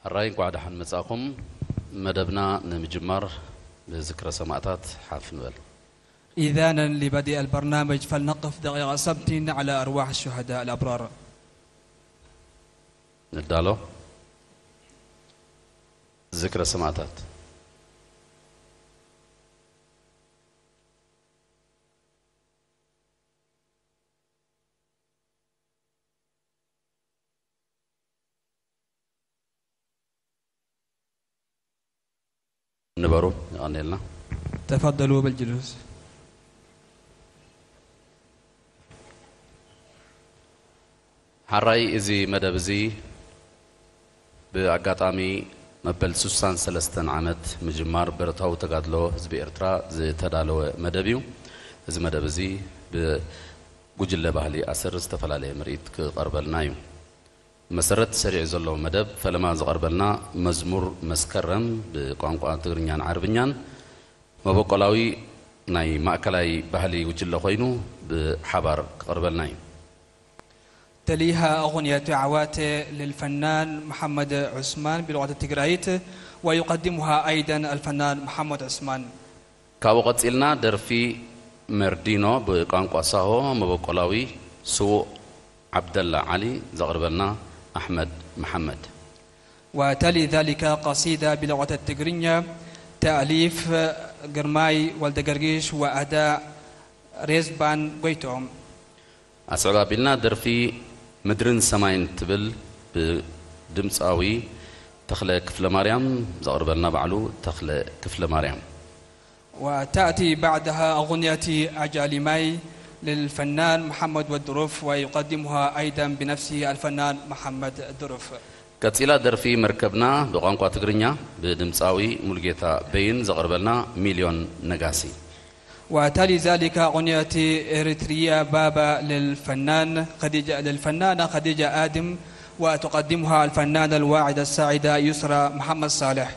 الرأي قاعد حن مساقم مدبنا نمجمر بذكرى سماعات حافن ول. إذانا لبدء البرنامج فلنقف دقيقة سبت على أرواح الشهداء الأبرار. ندالو ذكرى سماعات. نبرو غنيلنا. تفضلوا بالجلوس. حراي إزي مدبزي بأقاطامي مبل سوسان سلستن عامت مجمار برتاو تقادلو زبي إرترا زي تدالو مدبيو إزي مدبزي بوجل بحلي أسر استفلالي مريد كقربلنايو مسرت سريع زلو مدب فلما زقربلنا مزمور مسكرم بقوانقوان تغرينيان عربينيان مبقلاوي ناي مأكلاي بحلي وجل خوينو بحبار قربلنايو تليها أغنية عوات للفنان محمد عثمان بلغة التجرايت ويقدمها أيضا الفنان محمد عثمان. كاوقت إلنا درفي مردينو بقانقو أساهو مبقلاوي سو عبد الله علي زغربلنا أحمد محمد. وتلي ذلك قصيدة بلغة التجرينية تأليف قرماي والدقرقيش وأداء ريزبان قويتوم. أسعد بلنا درفي مدرن سماين تبل بدمساوي تخلى كفل مريم زغربلنا بعلو تخلى كفل مريم. وتأتي بعدها أغنية أجالي ماي للفنان محمد والدروف ويقدمها أيضا بنفسه الفنان محمد الدروف. كتيلا درفي مركبنا بقانقوة تقرنيا بدمساوي ملقيتا بين زغربلنا مليون نقاسي. وتالي ذلك أغنية إريتريا بابا للفنانة خديجة آدم وتقدمها الفنانة الواعدة الساعدة يسرى محمد صالح.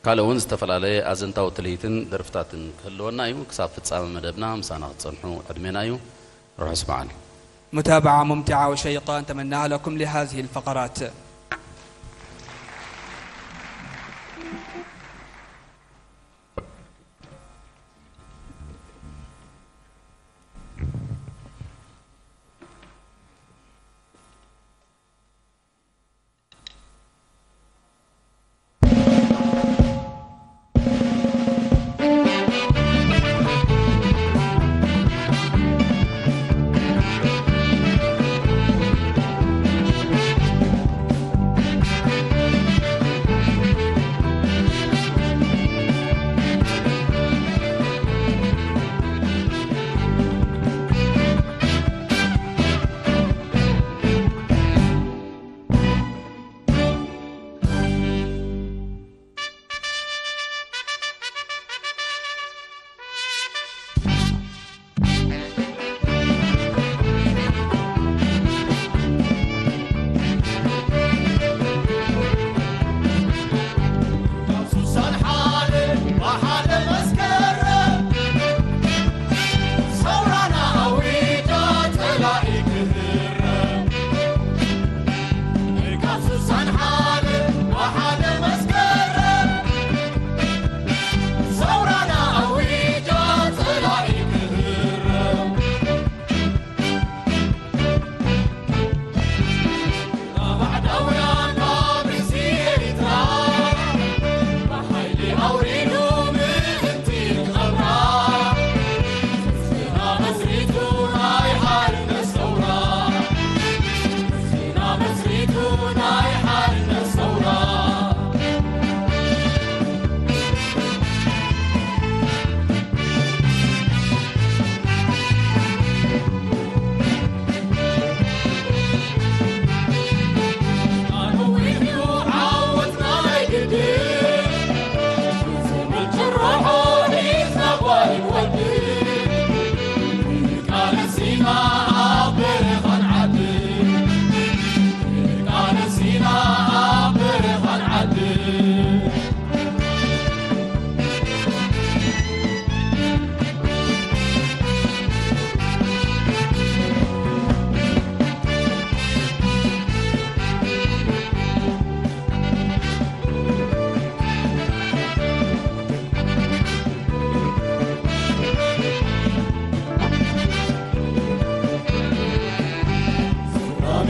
قالوا استفل عليه أزنتا وتليتن درفتاتن كلونا يو كساب فتسام مدبنا مسانا تصنحو أدمينا يو روح اسمعنا. متابعة ممتعة وشيقة نتمناها لكم لهذه الفقرات.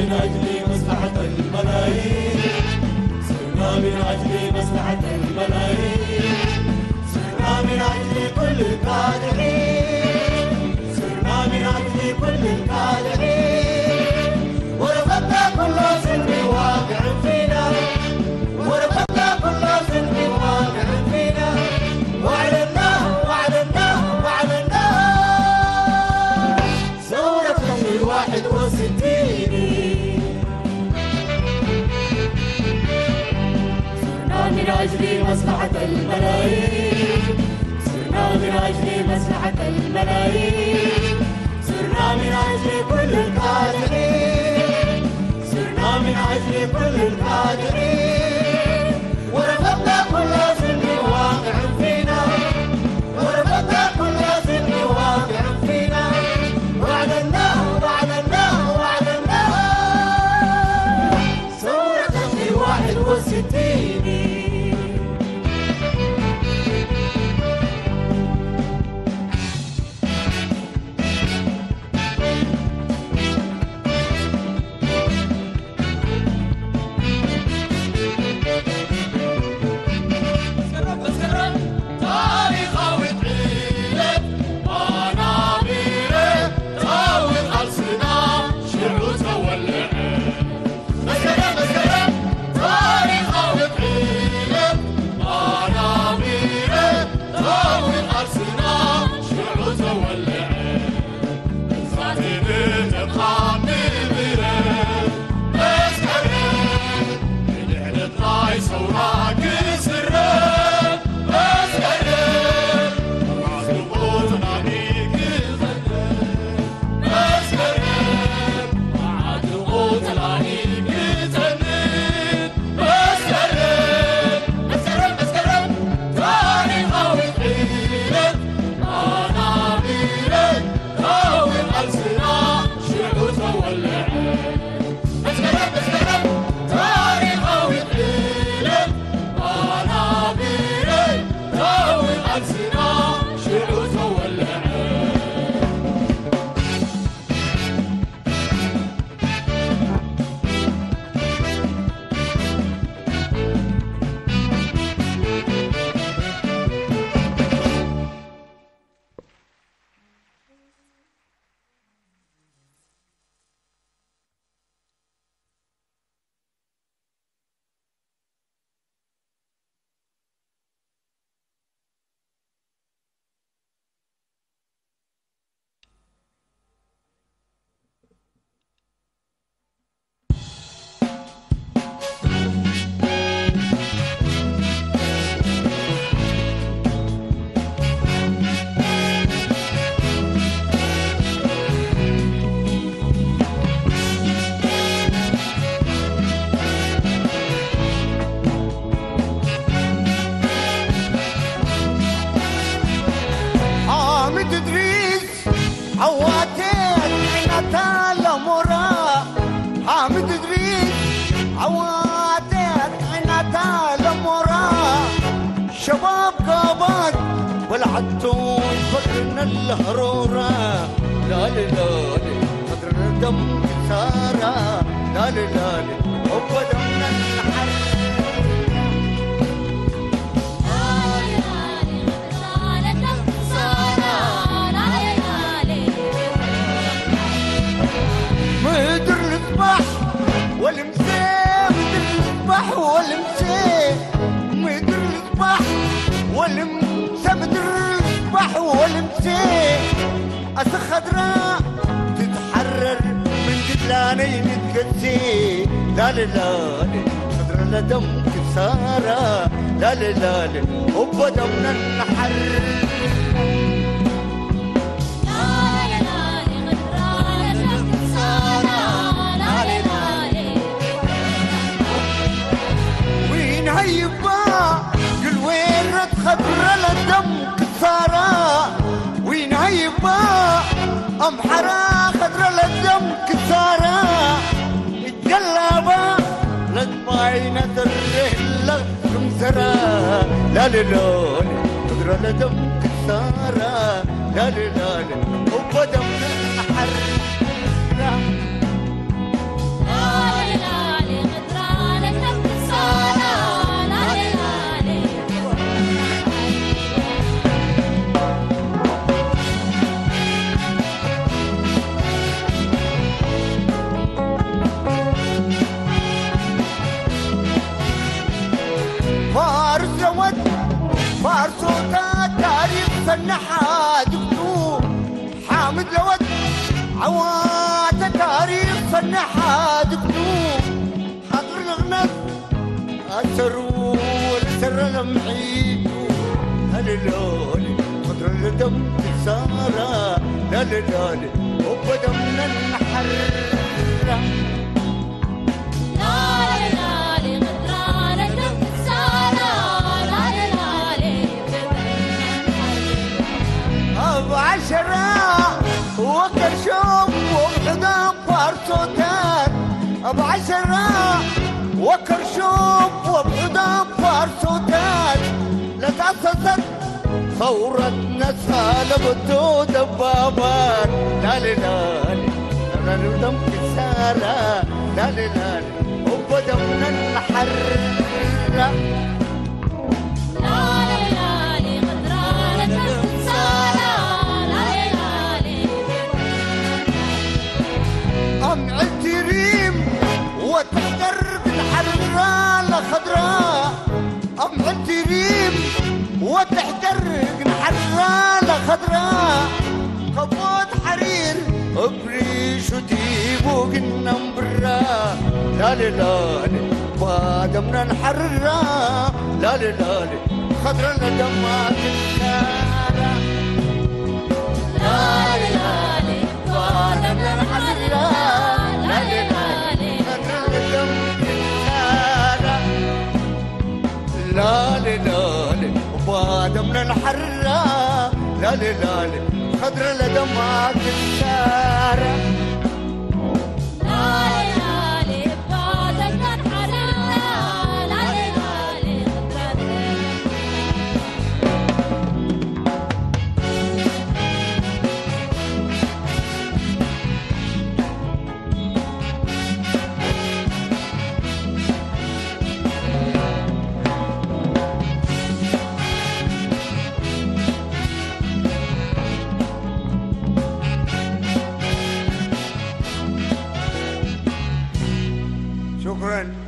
من أجل مصلحة الملايين صرنا من أجل مصلحة الملايين صرنا من أجل كل الكادحين صرنا من أجل كل الكادحين ورفضنا كل ظلم واقع فينا ورفضنا كل ظلم واقع فينا وأعلناه وأعلناه وأعلناه ثورة 61 صرنا من أجل مصلحة الملايين صرنا من أجل مصلحة الملايين صرنا من أجل كل الكادحين صرنا من أجل كل الكادحين ورفضنا كل ظلم واقع فينا ورفضنا كل ظلم واقع فينا وأعلناه وأعلناه وأعلناه ثورة 61 شباب قابات والعطون فكرنا الهرورة لا لا لا فكرنا دم سارة لا لا لا هو دمنا الحر مدر الصباح والمساء مدر الصباح والمساء مدر الصباح والمساء مدر الصباح والمساء أسا خضراء تتحرر من قتلانين تكسي لا لا لا خضرا لدم كسارة لا لا لا هو دمنا الحر هيبا قل وين رد خضرة للدم كسارة وين هيبا أمحرة خضرة للدم كسارة اتقلبا لطبعي نثر إلا كمسرة لا لا لا خضرة للدم كسارة لا لا لا وبدم الحر لا لا فن حاد قلوب حضر الغنى أسروا والسر لمعيدو هللولي خضر الدم سارة لللولي وبدا من النحر وكرشوم وبحضام فارسوتات بعشرة وكرشوم وبحضام فارسوتات لتأسست ثورة نسها لبدو دبابات لالي لالي لالي دم كسارة لالي لالي وبدا من الحر وتحتر بالحرة لخضراء أم عالتريم وتحتر بالحرة لخضراء قبوت حرير بريش وديب وقنم برا لالي لالي بعد من الحرة لالي لالي خضرا لدمات النارة لالي لالي بعد من الحرة لالي لالي لالي لالي وبعد من الحرة لالي لالي خضر لدمعك السارة لالي لالي بعد من الحرة لالي لالي شكرا.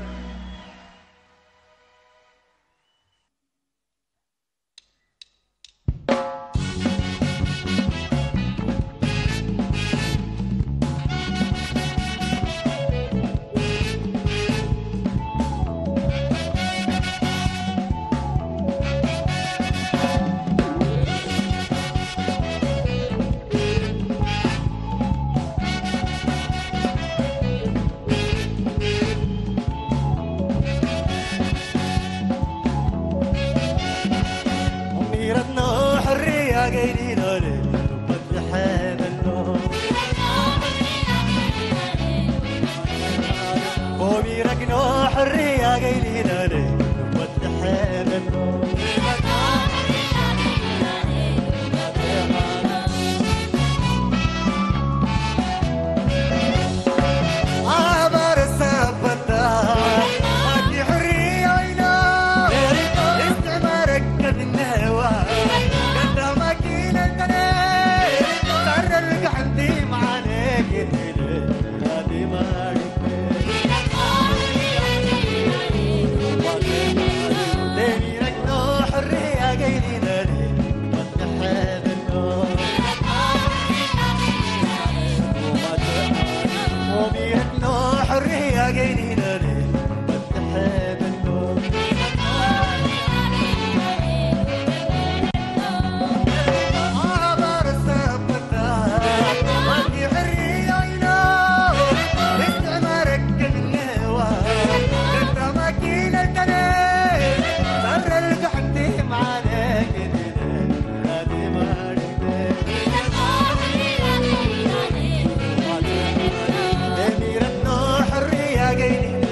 حرية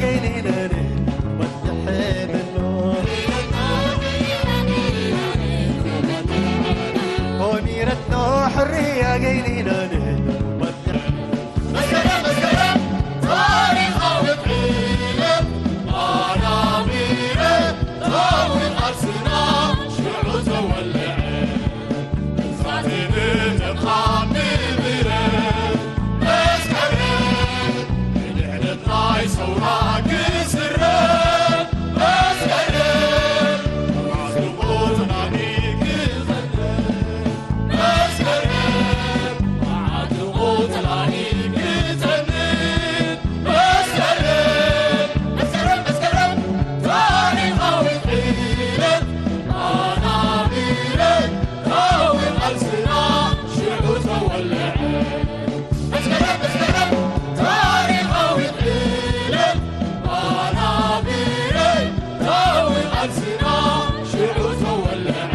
قايلين مدحين النور ونيرتنا حرية قايلين مسكرة مسكرة تاريخ وبعيلة منابيرة تراوي أرسنا شعوز والعين ساتين تبقى بالبيرة مسكرة نحن طاي سوراك سرة مسكرة عزبوتنا نيك زنة مسكرة عزبوتنا نيك زنة مسكرة مسكرة مسكرة تاريخ وبعيلة منابيرة تراوي أرسنا شعوز والعين مسكرة مسكرة تاريخ وبعيلة منابيرة تراوي أرسنا شعوز والعين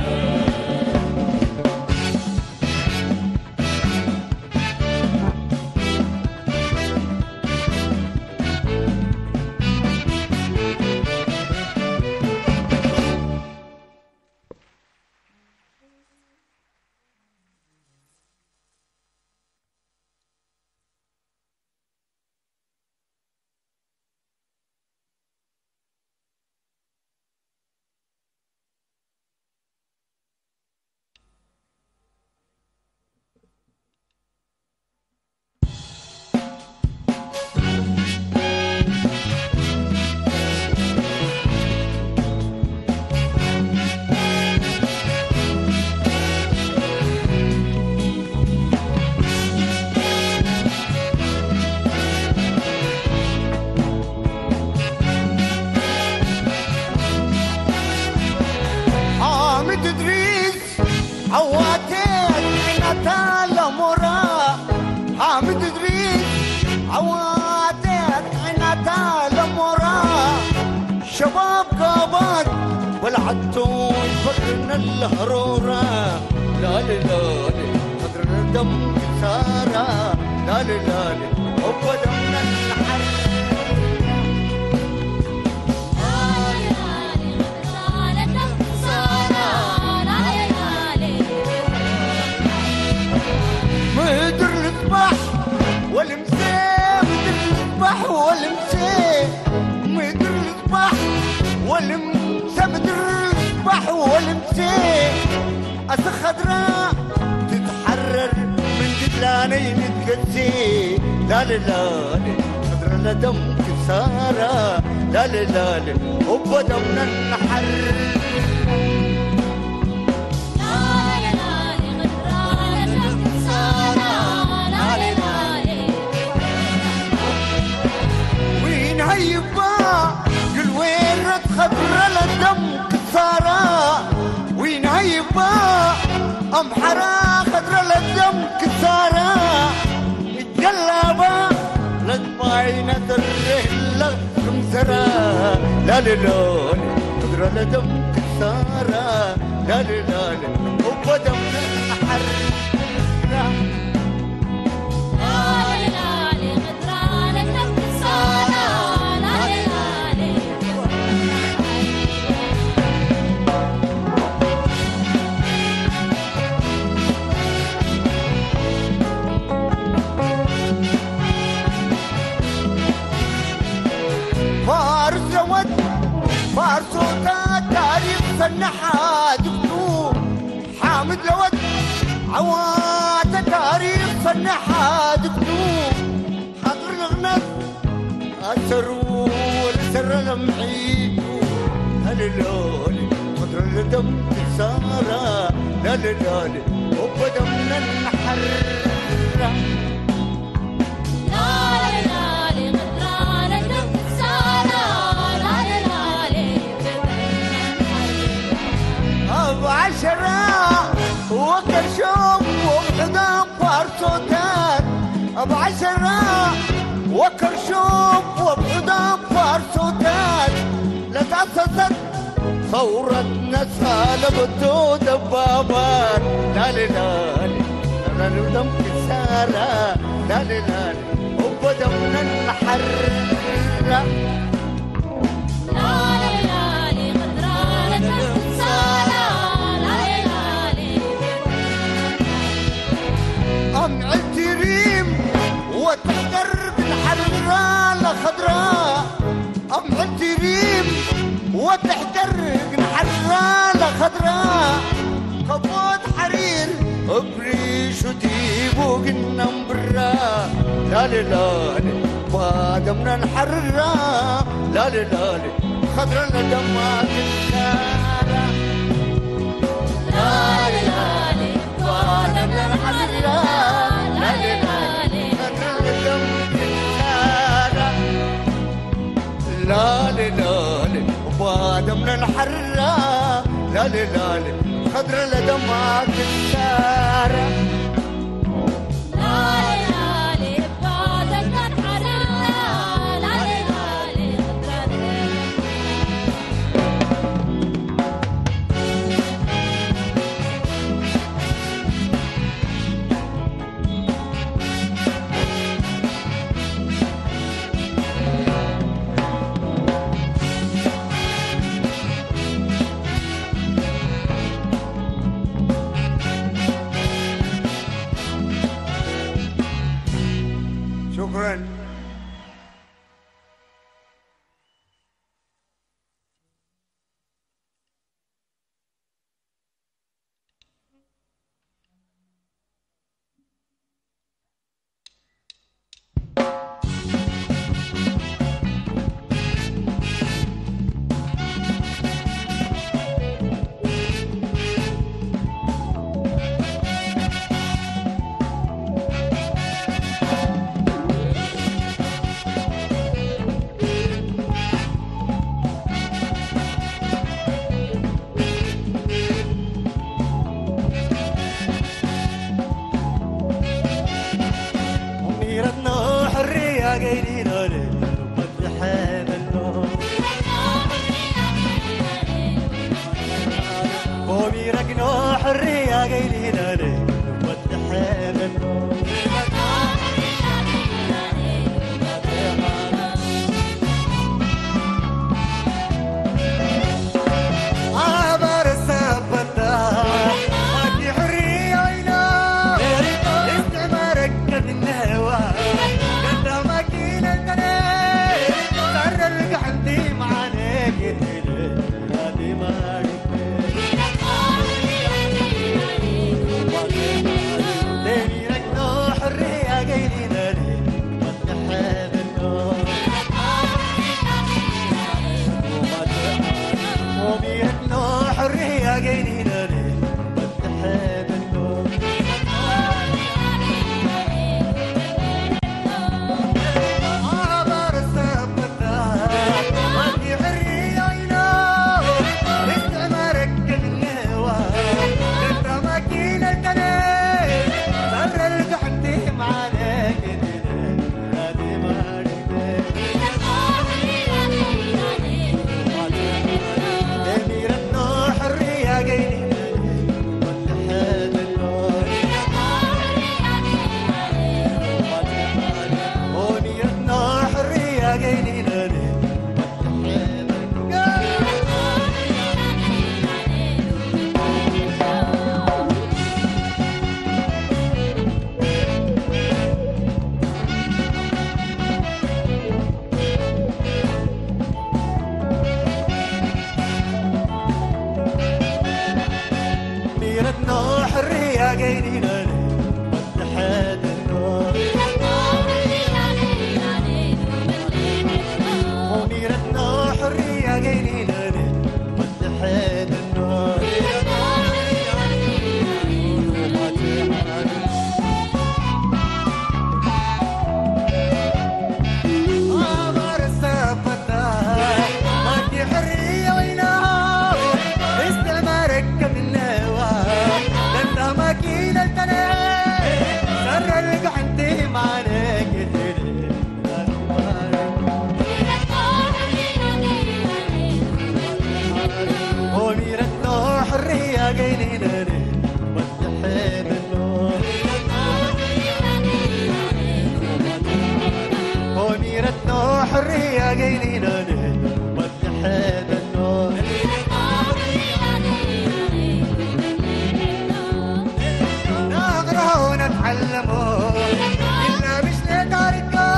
حامد ادريس عواتين عنتال مرا حامد ادريس عواتين عنتال مرا شباب قابات والعتون فرنا الهرورة لا لا لا قدر دم كسارة لا لا لا هو دمنا الحر مدر الصباح والمساء مدر الصباح والمساء مدر الصباح والمساء مدر الصباح والمساء أسا خضراء تتحرر من جدلاني نتقسي لا لا لا خضرا لدم كسارة لا لا لا وبدمنا النحر هيبا قل وين رد خضرة للدم كسارة وين هيبا أمحرة خضرة للدم كسارة اتقلبا لطبعي نذره للمسرة لا لا لا خضرة للدم كسارة لا لا لا وبدم النحر فارس لود فارسوتا تاريخ سنحا دكتور حامد لود عواتا تاريخ سنحا دكتور حضر الغنس أسروا والسر لمعيدو هللولي حضر الدم كسارة هللولي وبدمنا النحر بعشرة وكرشوم وبحضام فارسوتات بعشرة وكرشوم وبحضام فارسوتات لتأسست ثورة نسها لبدو دبابات لا لا لا لا لا كسارة لا لا لا وبدمنا النحر وتحقرق الحرة لخضراء أم عالتريم وتحقرق الحرة لخضراء خبوط حرير بريش وتيب وقلنا مبرا لا لا لا بعد من الحرة لا لا لا خضرا لدمك النار لا لا بعد من الحرة لا لا خضرا لدمك النار لا لا لا بعد من الحرة لا لا لا خضرا لدمك النار شكرا. نغرى ونتعلموا إلا مش نتاركوا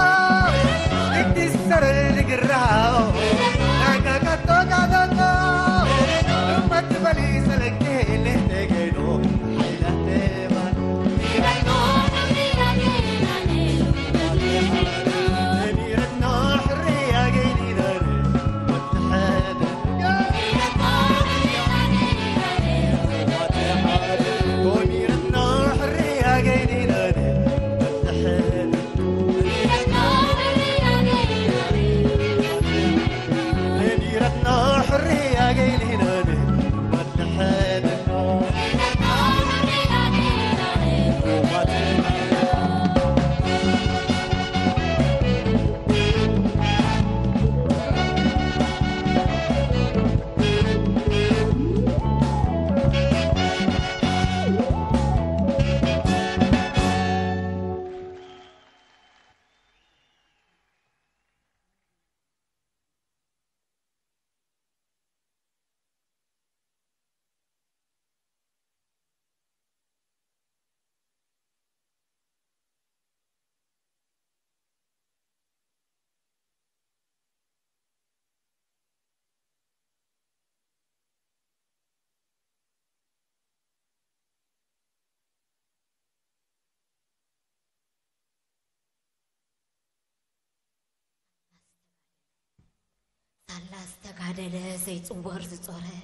سالاس تقعدل زي تصور زصوره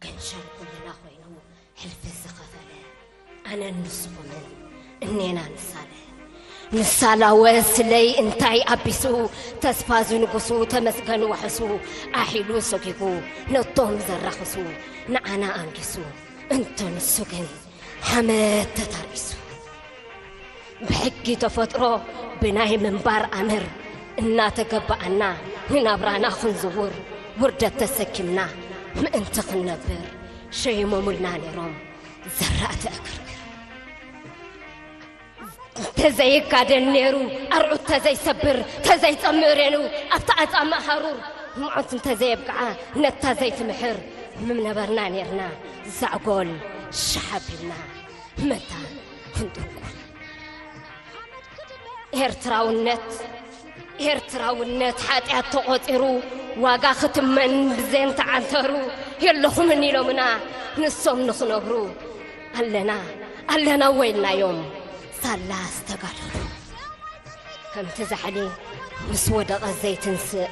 قنشل كلنا خوينو حلف الزخفله أنا نسخمن إننا نسالا وسلي انتي أبسو تسفازو نقصو تمسكن وحسو أحيلو سكيكو نطوم زرخسو نعنا أنكسو انتو نسكن حمد تترسو بحكي تفطرو بناي منبار أمر إنا تقبعنا هنا برانا خنزور وردت تسكمنا ما انت خنبر شي مملنا نيروم زرعت أكركر تزي كادن نيرو أرعو تزي سبر تزي تمرينو أفتعت أما حرور معت تزي بقعة نت تزي تمحر من برنا نيرنا زعقول شحبنا متى هندقول هرتراو النت حاتي تقطرو واقا ختمن بزين تعنترو يلخو مني لو منا نصوم نخنبرو ألنا ويلنا يوم سالاس تقالوا كم تزعلي مسودة غزيت نسق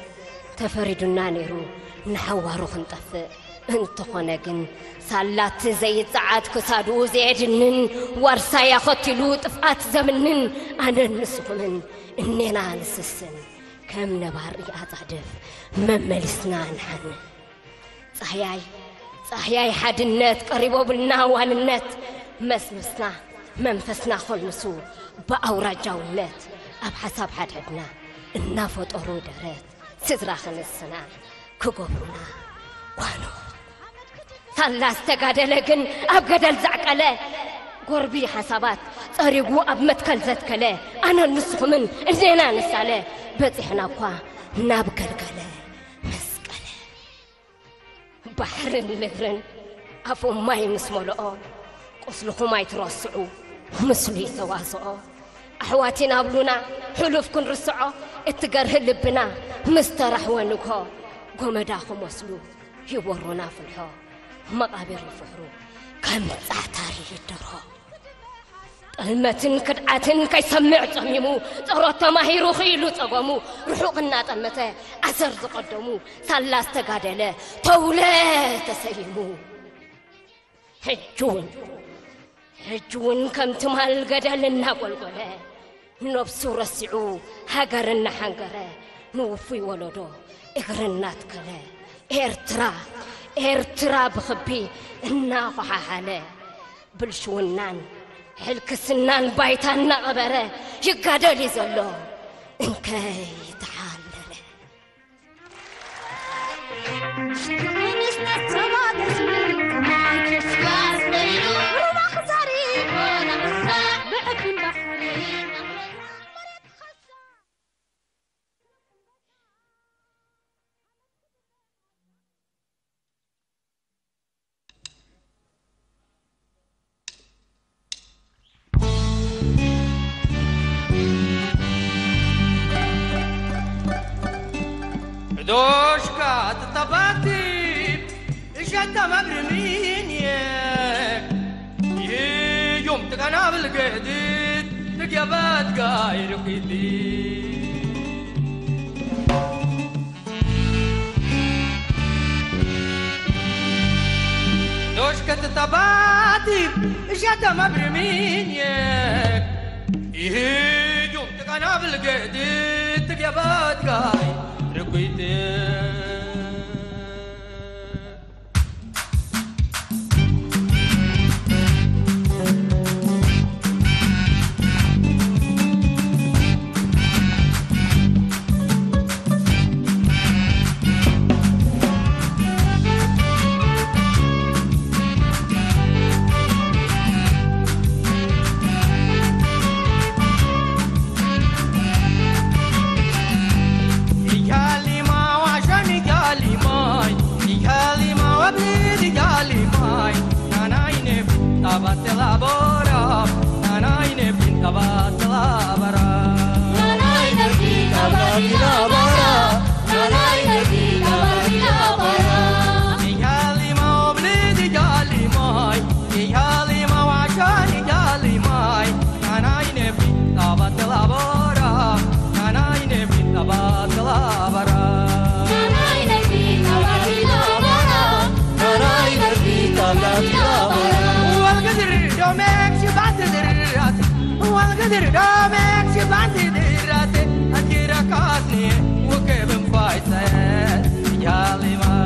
تفردنا نيرو نحوارو خنطفق انتو خنقن سالات زي ساعات كسادو زيجنن ورسا ياخطلو طفقات زمنن أنا نسخمن إننا نسسن كم نباري أطعدف مملسنا نحن صحياي حد النت قريبو بالناوان النت مسمسنا منفسنا خلصو بأورا جاولت أبحساب حد عدنا النافط أرو درات سدراخن السنة كقبرنا وانو ثلاث تقادلقن أبقدل زعقله قربي حسابات طريقو أب متكل زتكله أنا نسخمن إننا نساله بطيحنا قوا نابقلقله مسقله بحر النهرن أفو ماي مسمولؤون قصلكم ما يترسعوا مسلي تواصعوا أحواتنا بلونا حلوفكن رسعوا اتقره لبنا مسترح ونكو قمداكم وصلوا يورونا في الحو مقابر الفحرو كم تعتاري يدرو المتن كدعتن كي سمع تميمو طرات ما هيرو خيلو تقومو رحوقنا طمته أسر تقدمو ثلاث تقادله طولة تسيمو حجون كم تمال قدلنا قلقله نبسو رسعو هاقرنا حنقره نوفي ولدو اقرنا تكله إرترا بخبي إنا فحاله بالشونان حلك السنان بايتان غبره يقادل يزلو إنكي تعالله دوشكا تطباتي إجاتا مبرمين يوم تقنا بالقديد تقيبات قاير خيدي دوشكا تطباتي إجاتا مبرمين يوم تقنا بالقديد تقيبات قاير رقيتي Nanai قدر دامك شبعتي دراتي أكيرا كاسني وكيف مفايسات يا لما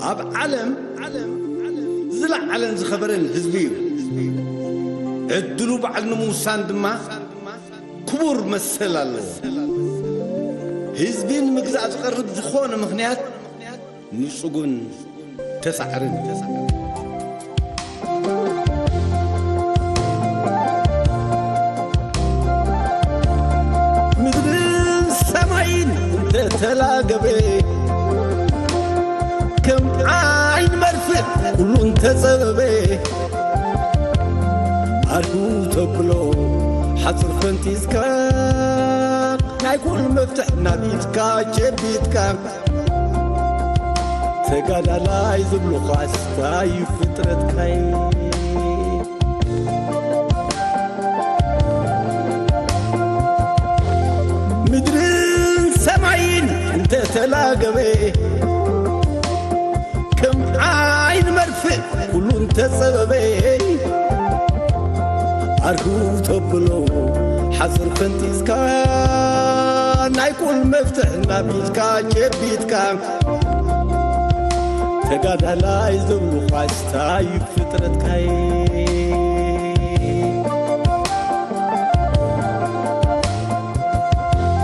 أب علم زلع علم زخبرن حزبي عدلو بعد نموسان دما كبور مسل الله حزبين مجزع تقرب زخونه مخنيات نسقون تسعرن مدر السماين تلاقبي كم عين مرفق كلون تسببي عرفو تبلو حصر فانتيسكا نايكون مفتح نبيتكا جبيتكا تقال لا يزبلو خاستا يفترتكاي مدرين سمعين انت تلاقبي كم عين مرفق كلو انت سببي عرفو تبلو حصر فانتيسكا نايكون مفتح نبيتكا جبيتكا تقاد لا يزبلو خاستا يفترتكاي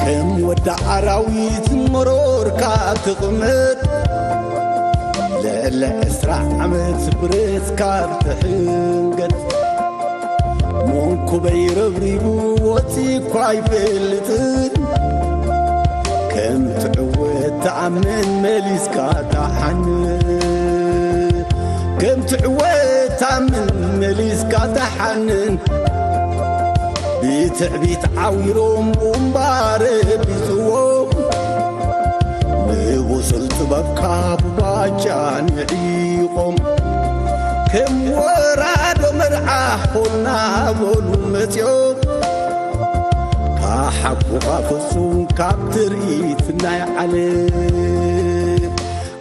كم ودع عراويت مرور كاتقمت لا اسرع عمت بريت كارتحنقت مونكو بيربريبو وتي كواي بلتن كم تعود تعمن مليس كاتحنن كم تعود تعمن مليس كاتحنن بيت عويروم ومبارب بيزوم وصلت ببكى بباجان عيقهم كم وراد مرعاه قلنا بولو متيوم كحبو خافصون كابتريتنا يعلم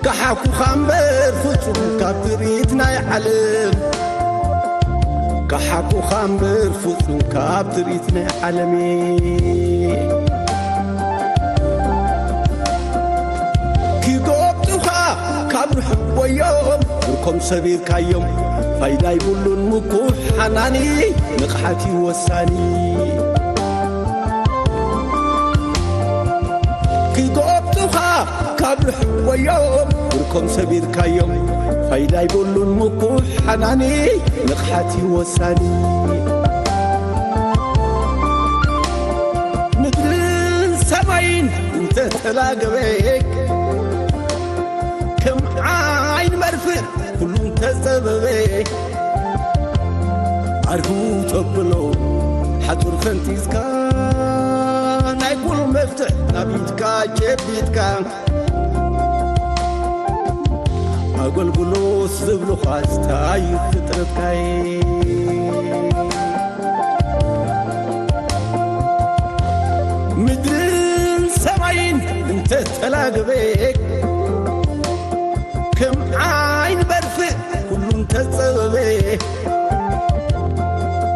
كحبو خامبر فصون كابتريتنا يعلم كحبو خامبر فصون كابتريتنا يعلمي كابر حب ويوم وركم سبيل كيوم فايدا يقولون مكوح حناني نقحتي وساني كي قوبتوها كابر حب ويوم وركم سبيل كيوم فايدا يقولون مكوح حناني نقحتي وساني مدرين سماين انت تلاقبيك كم عين مرفق كلهم تسببي عرفو تبلو حطور فانتيسكا نايكون مفتح نبيتكا جبيتكا أقول قلوس زبلو خاستا يفترتكاي مدرين سمعين انت تلاقبيك كم عين برفق كلهم تسببي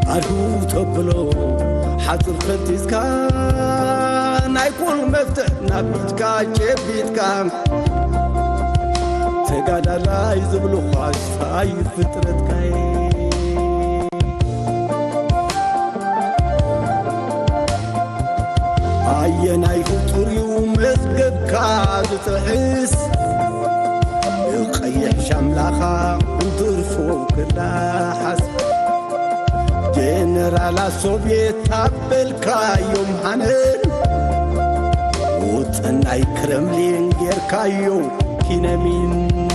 عرفو تبلو حصر فانتيسكا نايكون مفتح نبيتكا جبيتكا تقاد لا يزبلو خاستا يفترتكاي عيناي فطور يوم مزقبكا تحس قيح شملاخا انترفو كلا حسب جنرالا سوفيت تابلكا يوم هنن وطناي كرملين غيركايو كينمين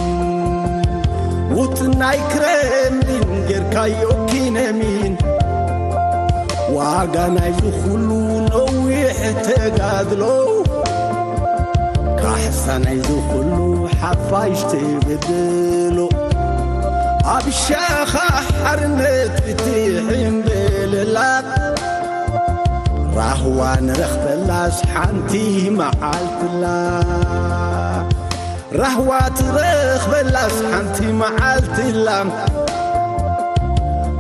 وطناي كرملين غيركايو كينمين واغانا يخلو نويح تقادلو كحسن عيزو كلو حفايش تبدلو عبشاخة حرنت بتيحين بللات راهوان رخب اللاس حانتي معالتلا راهوات رخب اللاس حانتي معالتلا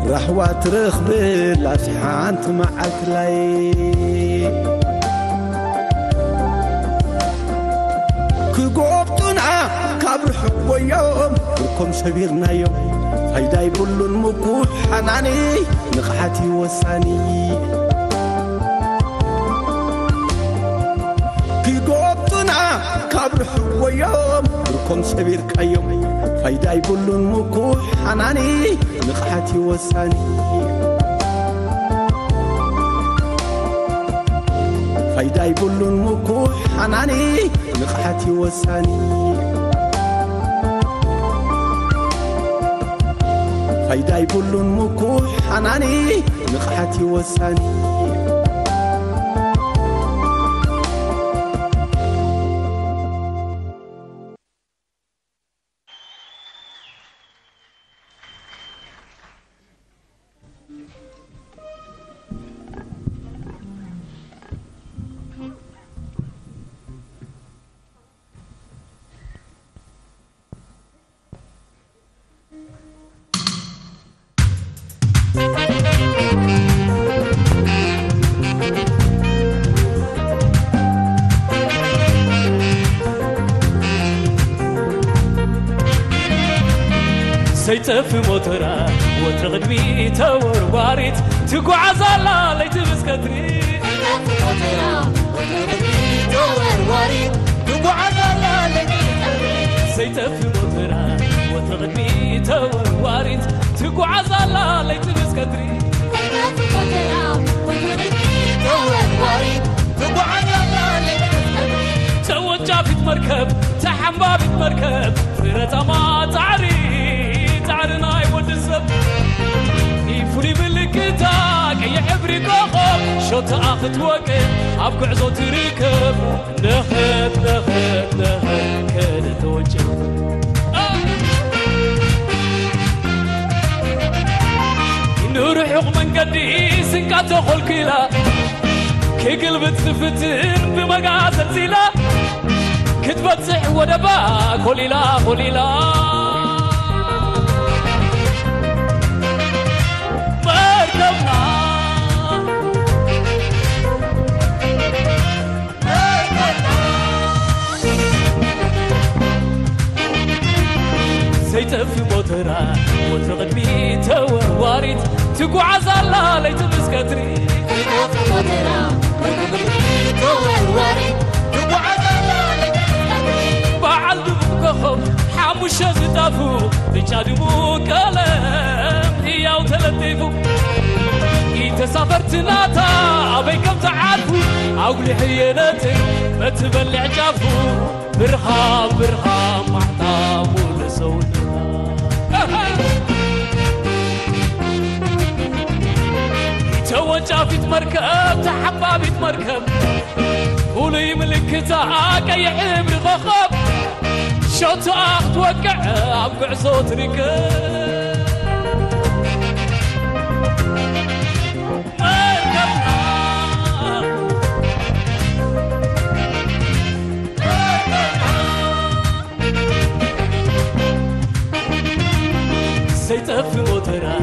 راهوات رخب اللاس حانتي معالتلا كقوبتنا كابر حب يوم بركم سبيرنا يوم فايدا يبلون مكوح حناني نقحتي وساني كقوبتنا كابر حب يوم بركم سبيرك يوم فايدا يبلون مكوح حناني نقحتي وساني فايدا يبلون مكوح حناني نقحتي وساني فايدا يبلون مكوح حناني نقحتي وساني سيتف موترا وتغدمي تور واريت تقعز على ليت مسكتري سيتف موترا وتغدمي تور واريت تقعز على ليت مسكتري سيتف موترا وتغدمي تور واريت تقعز على ليت مسكتري سيتف موترا وتغدمي تور واريت تقعز على ليت مسكتري توجع في مركب تحمى في مركب فرت ما تعرنا يود السب يفولي بالكتاك يحبري كوخب شو تاخذ وقت ابقى عزو تركب نخت كده توجه نروح من قديس انك تدخل كلا كي قلبت تفتن بمقاسة زيلا كتبت صح ودبا قوليلا سيتف موترا وتغدمي تور واريت تقعز على ليت مسكتري سيتف موترا وتغدمي تور واريت تقعز على ليت مسكتري بعد بكخب حموشة زتافو بجادمو كلام هي وتلتفو تسافرت ناتا أبيكم تعرفوا أقولي حينتك ما تبلع جافو برهام محتام ولسولنا توجع في مركب تحبابي مركب ولي ملكتها كي حبر غخب شو تاخد وقع أبقع صوت ركب سيتف موترا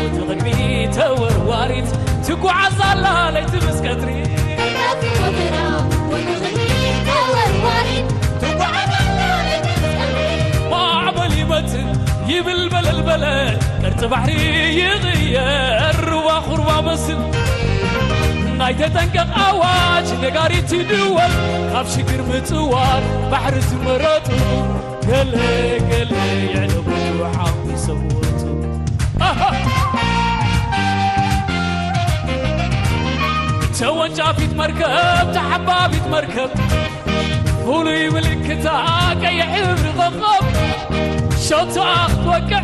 وتغدمي تور واريت تقعز على ليت مسكتري سيتف موترا وتغدمي تور واريت تقعز على ليت مسكتري ما عملي متن يبلبل البلد كرت بحري يغير واخر ومسل نايته تنقق اواج نقاري تدول خاف شكر متوار بحر زمرته قل يعلبوا وحاول يسووا توجع في مركب تحبابي مركب فولي ملكتها كي حبر غضب شو تاخذ وقع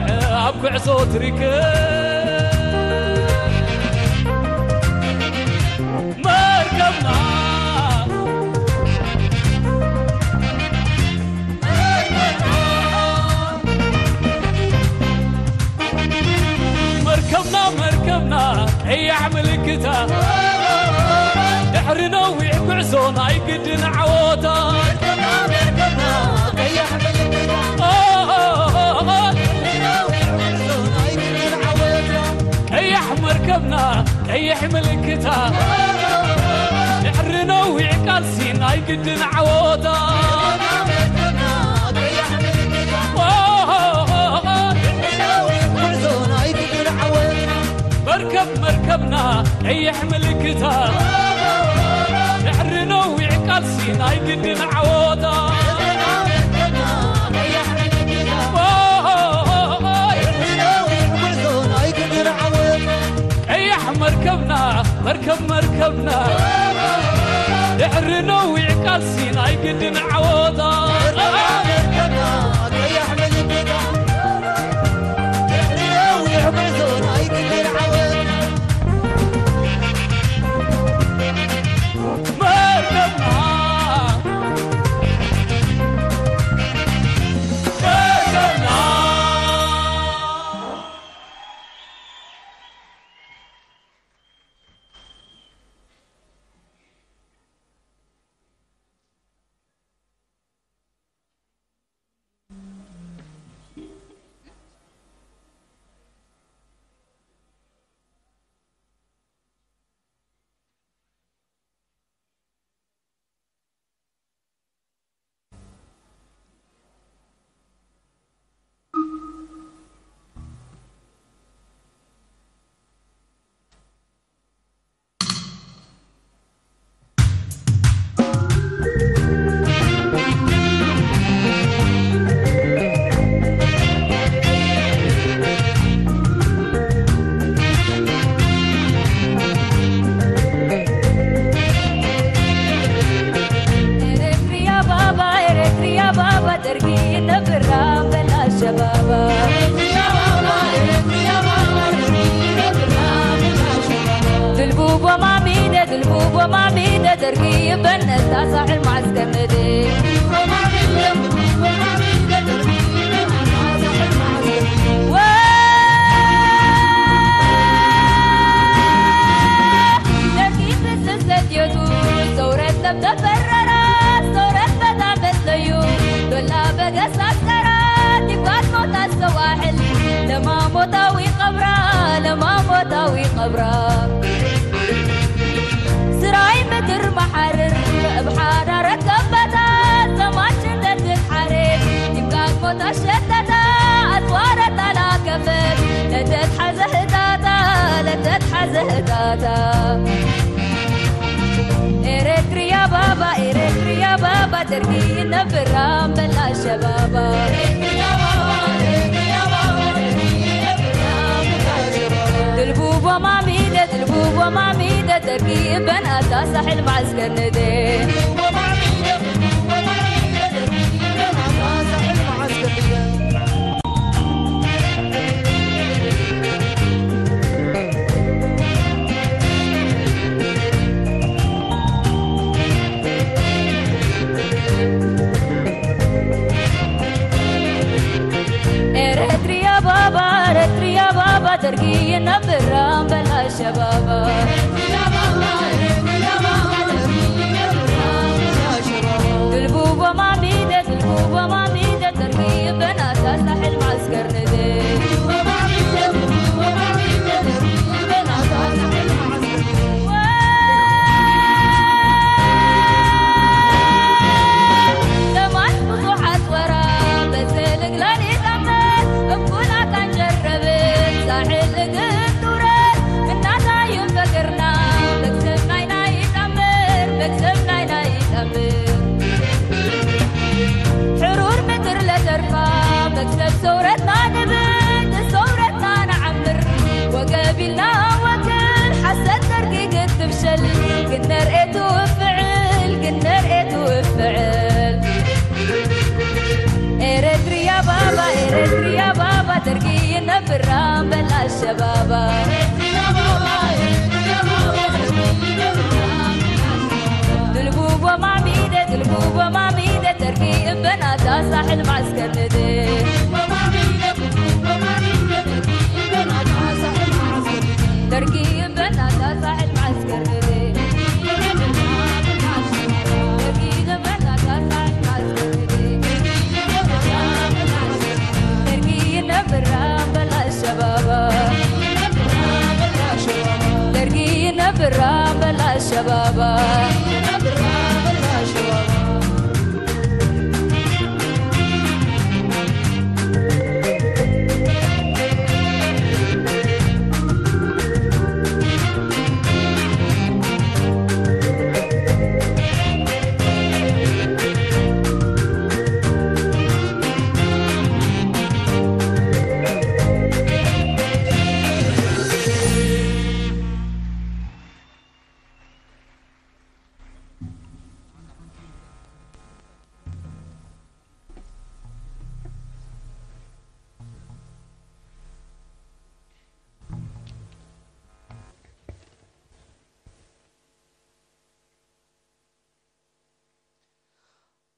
ابقع صوت ركب مركبنا اي يعمل كتاب احرنا ويعكعزون اي قد نعوتا مركبنا اي يعمل كتاب اي مركبنا اي يحمل كتاب احرنا ويعكالسين اي قد نعوتا مركبنا يحمل كتاب يحرنا ويعقل سينا يقدن عوضا مركبنا مركبنا يحرنا ويعقل سينا يقدن عوضا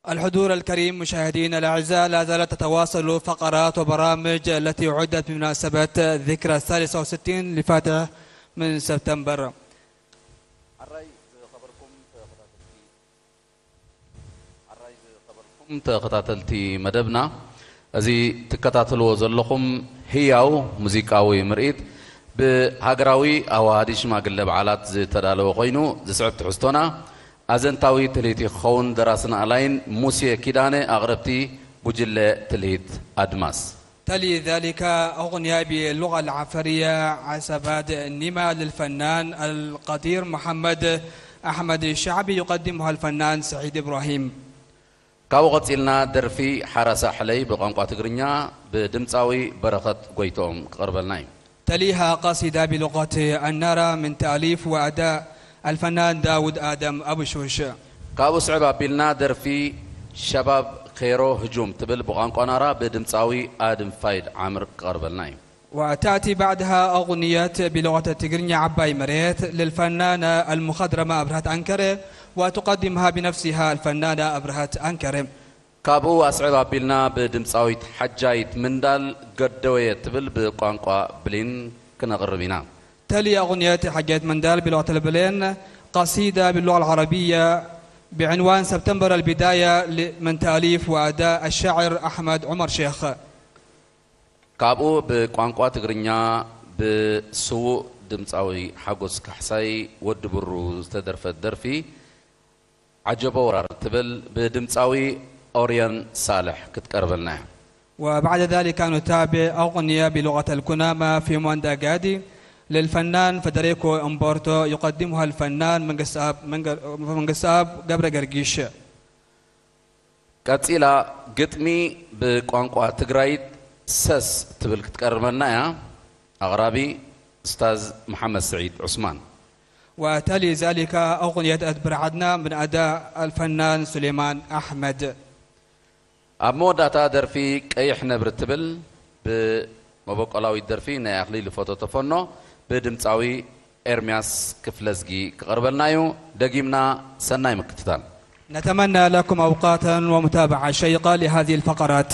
الحضور الكريم مشاهدينا الأعزاء، لا زالت تتواصل فقرات وبرامج التي عدت بمناسبة ذكرى 63 لفاتح من سبتمبر. تقتاتلتي مدبنا أزي تكتاتلو زلكم هياو موسيقاوي مرئيت بهاجراوي أو هاديش ما قلب علات زي تدالو قينو زي سعبت حستونا أزنتاوي تليتي خون دراسنا علين موسيقى كيدانة أغربتي بجلة تليت أدماس. تلي ذلك أغنية باللغة العفرية عسبات النما للفنان القدير محمد أحمد الشعبي يقدمها الفنان سعيد إبراهيم. كاوغت إلنا درفي حرس حلي بقنقة تقرنيا بدمتاوي بركة قويتهم قربلناي. تليها قصيدة بلغة النارة من تأليف وأداء الفنان داود آدم أبو شوش. كابو صعبة بلنا درفي شباب خيرو هجوم تبل بقنقة نارا بدمتاوي آدم فايد عمر قربلناي. وتأتي بعدها أغنية بلغة التقرنية عباي مريت للفنانة المخضرمة أبرهت أنكرة وتقدمها بنفسها الفنانة أبرهت أنكرة. كابو أصعب بلنا بدمصاويت حجايت مندال قدوية تبل بقنقة بلين كنا غربينا. تلي أغنية حجايت مندال بلغة البلين قصيدة باللغة العربية بعنوان سبتمبر البداية من تأليف وأداء الشاعر أحمد عمر شيخ. كابو بقنقة تقرنيا بسوء دمصاوي حقوس كحساي ودبرو تدرف الدرفي عجب ورار تبل بدمصاوي أوريان صالح كتقربلنا. وبعد ذلك نتابع أغنية بلغة الكنامة في موندا قادي للفنان فدريكو امبورتو يقدمها الفنان منقساب قبر قرقيش. كاتيلا قطمي بقنقة تقرايت سس تبل كتقربلنا يا أغرابي أستاذ محمد سعيد عثمان. وتلي ذلك أغنية أدبر عدنا من أداء الفنان سليمان أحمد. أمودا تادر في كيح نبر تبل بمبقلاوي درفي ناخلي لفوتو تفنو بدمصاوي إرمياس كفلزجي قربلنايو دقيمنا سناي مكتتان. نتمنى لكم أوقاتا ومتابعة شيقة لهذه الفقرات.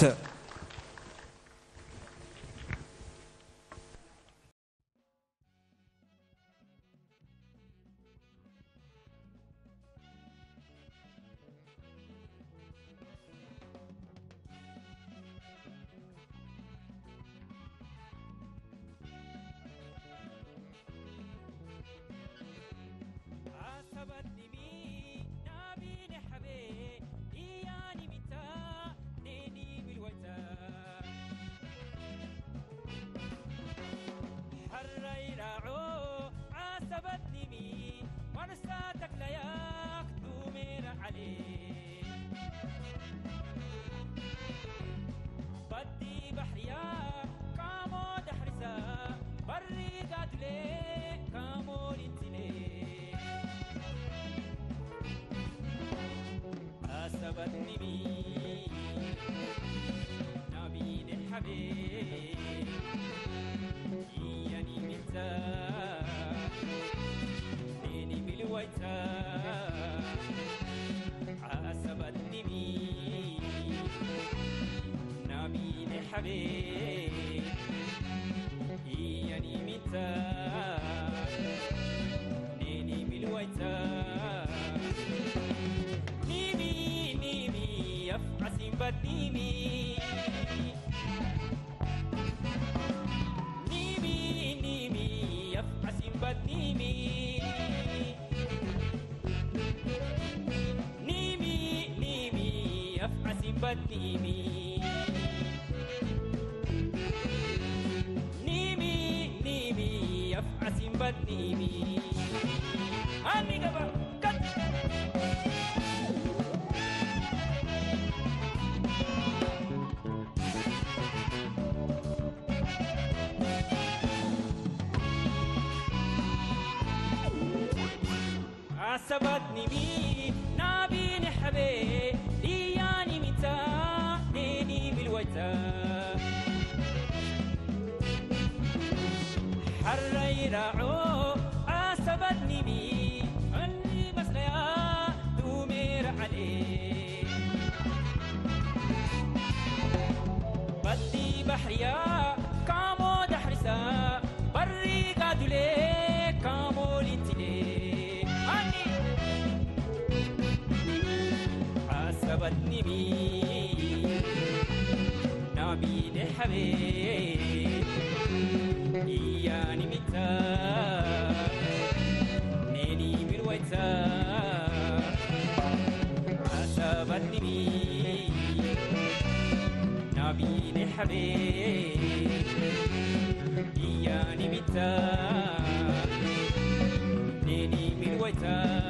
عصبتني بي نابيني حبيب إياني متى ديني بالوتا حري راعو عصبتني بي أني بس يا دومير عليه عصبتني بي نبي لحبيب إياني متا نيني مرويتا عصبتني بي نبي لحبيب إياني متا نيني مرويتا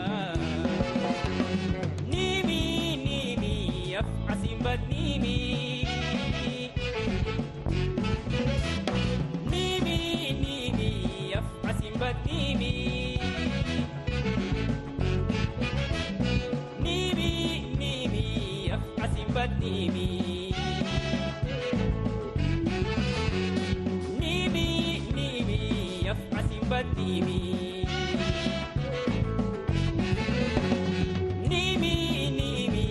بدنيمي نيمي نيمي يفعسين بدنيمي نيمي نيمي يفعسين بدنيمي نيمي نيمي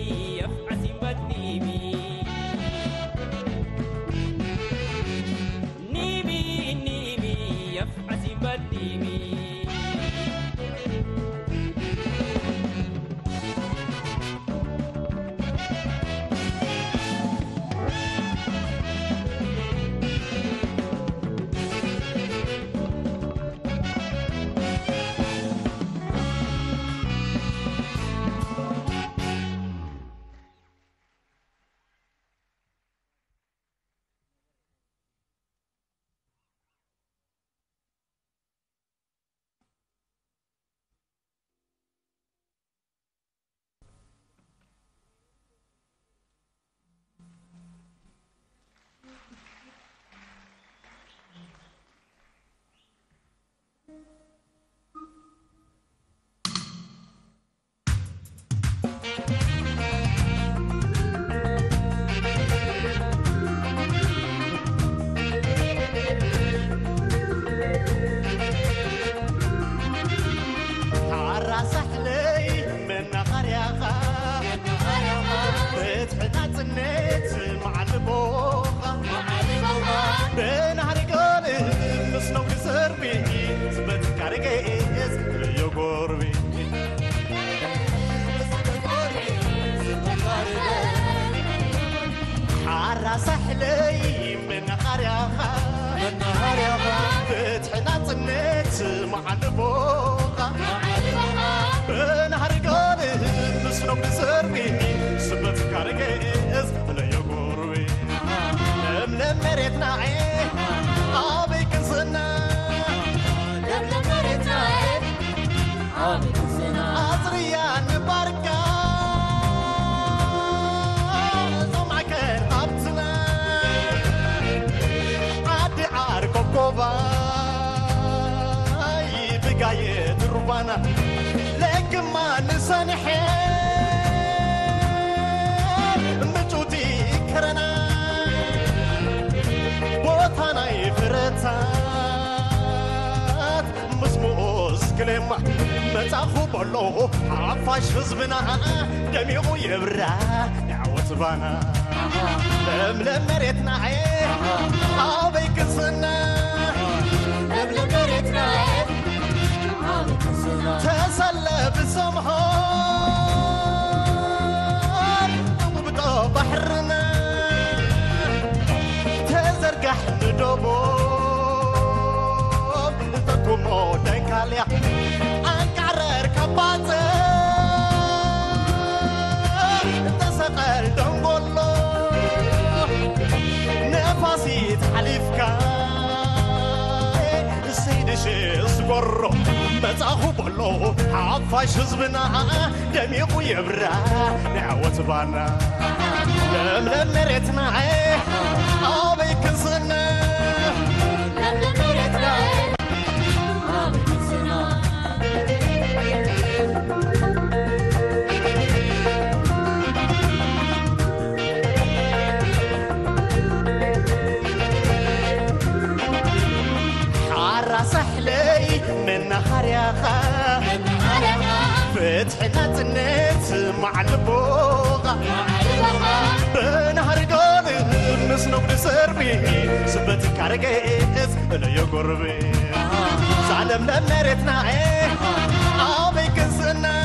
يفعسين بدنيمي سحلي من قريخة فتحنا صنيت مع البوغة بنهر قوله نسلو بسربي سبت كارجيز لا يقربي لم مريتنا عيه أبي كنسنا لم مريتنا عيه أبي كنسنا أطريان باركة كوباي بقاية ربانا لكن ما نسنحي مجودي كرنا بوتانا يفرتات مسموس كلمة متاخو بلو عفاش حزبنا دميغو يبرا يعوت بانا لم مريتنا عيه أبي كسنا لم مريتنا عيه أبي كسنا تسلى بسمهان وبدأ بحرنا تزرقح ندوبوب تكومو دنكاليا أنكرر كباتي تسقل دنقلو نفاسي تحليفك السيد شيس قرو متاخو بلو عفاش حزبنا دميقو يبرا نعوت بانا لم مريتنا عيه أبي كنسنا لم مريتنا عيه أبي كنسنا سحلي من نهار يا خا فتحنا تنت مع البوغة بنهار قوله نسنو بسربي سبت كارجيز لا يقربي زعلم لمرتنا عيه أبي كنسنا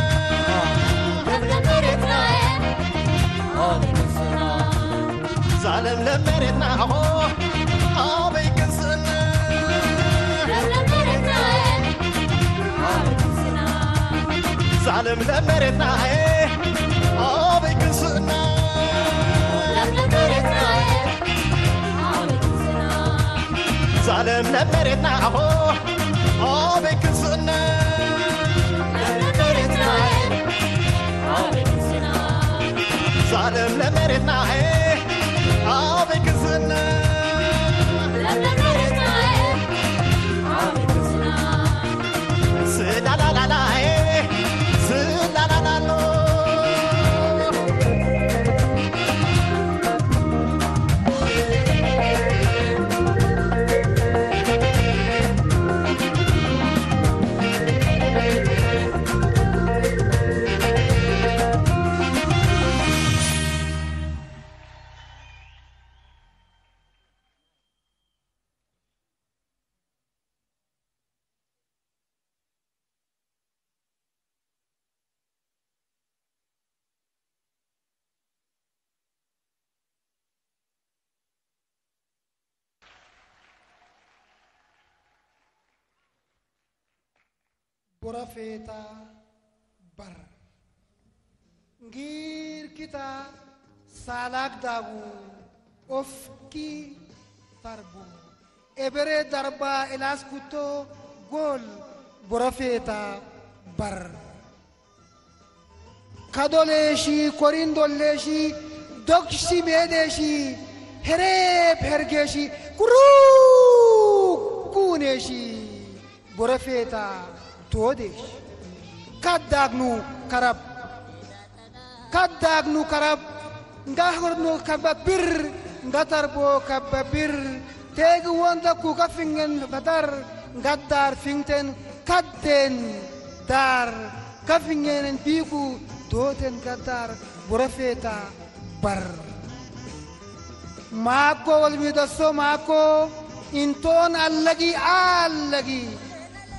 لمرتنا عيه زعلم لمرتنا أبي كنسنا زعلم لمرتنا أبي كنسنا زعلم لمرتنا أبي كنسنا زعلم لمرتنا أبي كنسنا سلا لا لا لا سلا لا لا لا Borafeta bar ngir kita salak dagu ofki tarbu ebere darba elas kuto gol borafeta bar kadoleshi korindoleshi dokshi medeshi herep hergeshi kuru kuneshi borafeta Todesh kadagnu karab ngahornu kababir ngatarbo kababir tegu wanda ku kafingen badar ngadar fingten kadden dar kafingen biku doten gadar burafeta bar mako wal midasso mako inton allagi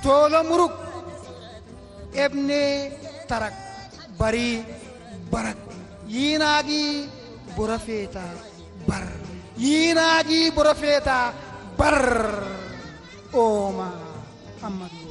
tolo muruk ابني ترك بري برك يناجي برفيتا بر يناجي برفيتا بر أوما أمدو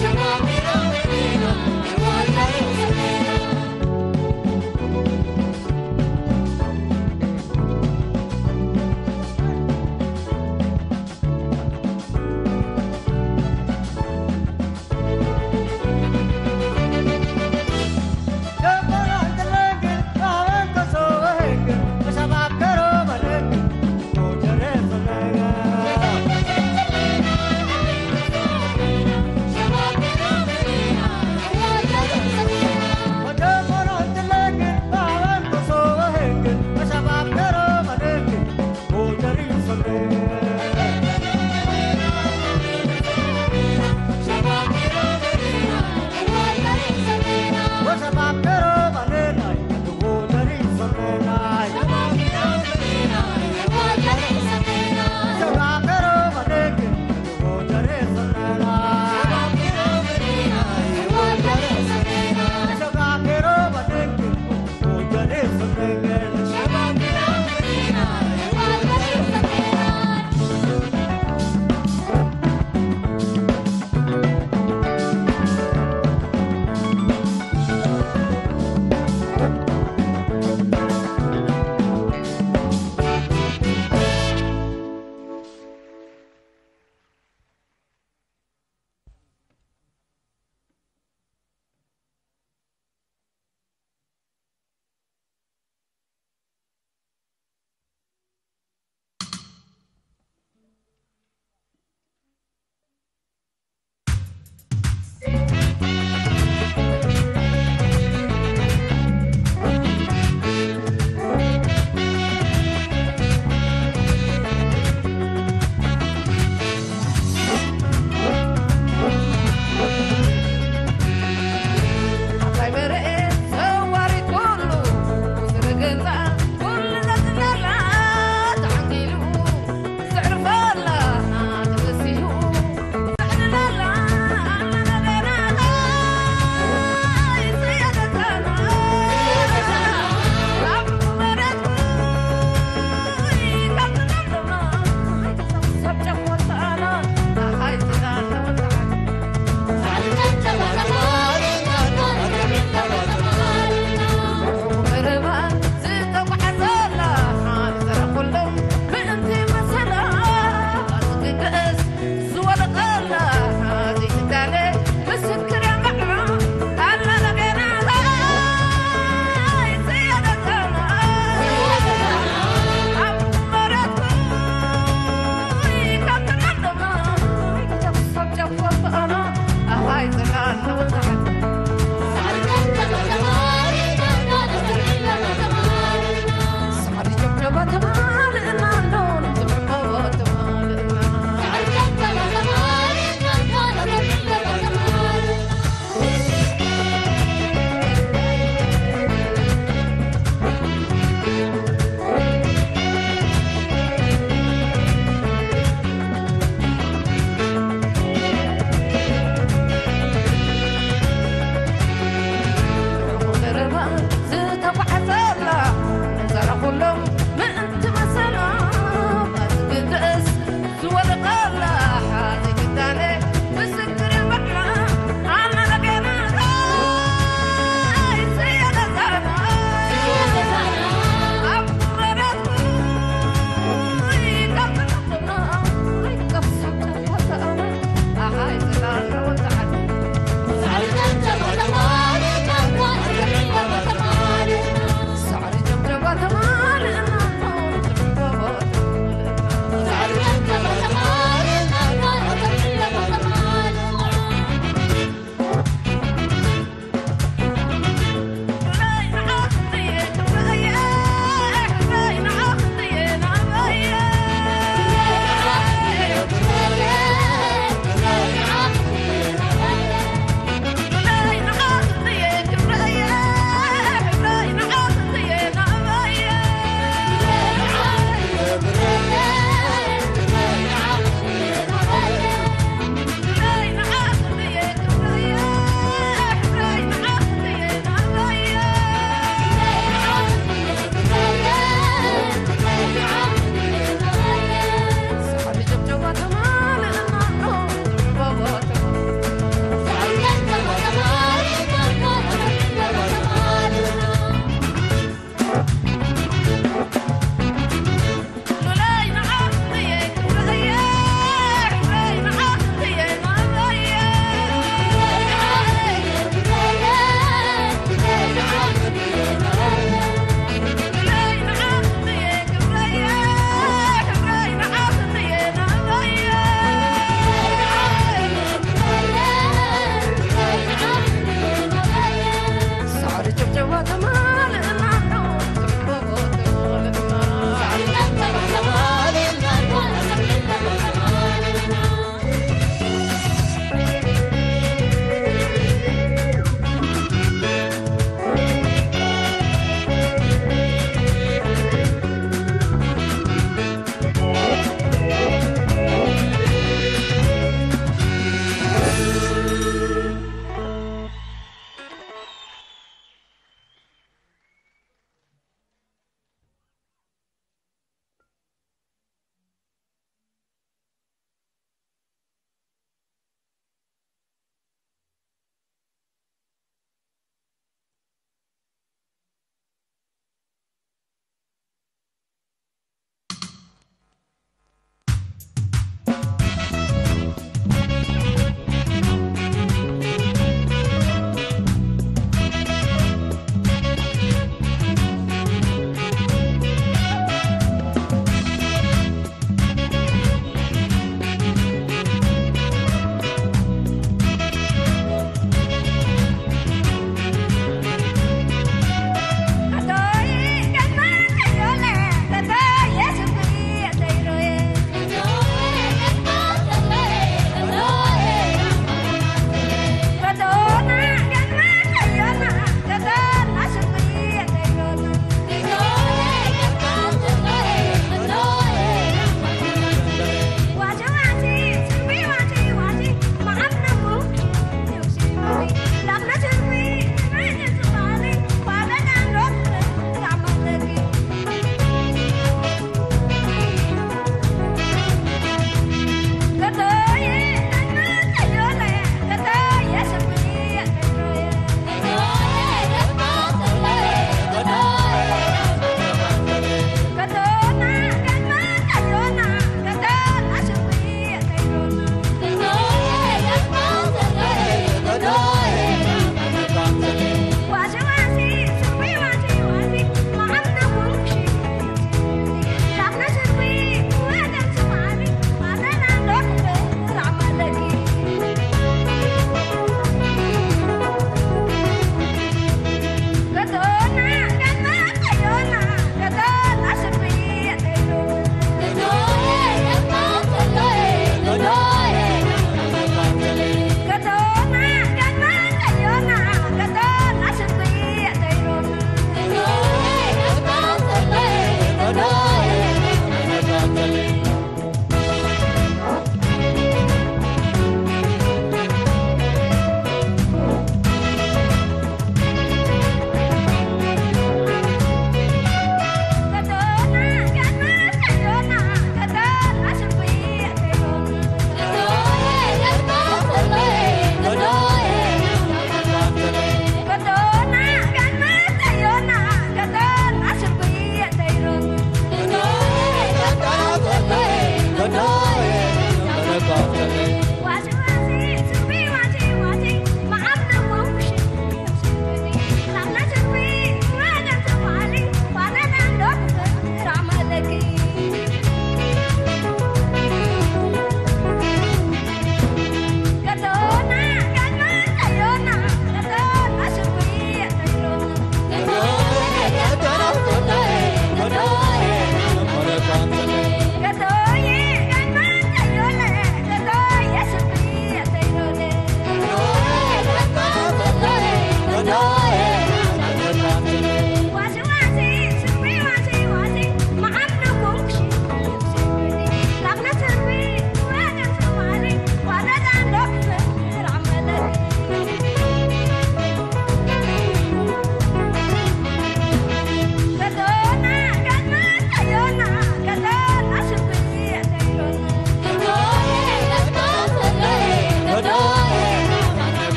Shama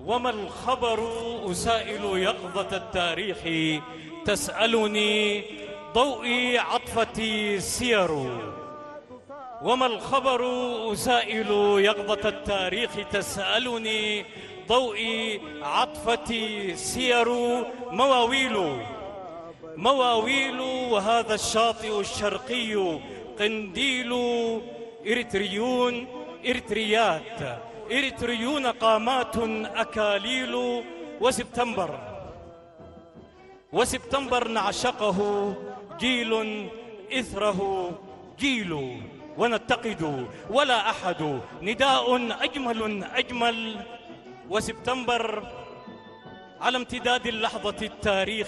وما الخبر أسائل يقظة التاريخ تسألني ضوئي عطفتي سير وما الخبر أسائل يقظة التاريخ تسألني ضوئي عطفتي سير مواويل وهذا الشاطئ الشرقي قنديل إريتريون قامات أكاليل وسبتمبر نعشقه جيل إثره جيل ونتقد ولا أحد نداء أجمل وسبتمبر على امتداد اللحظة التاريخ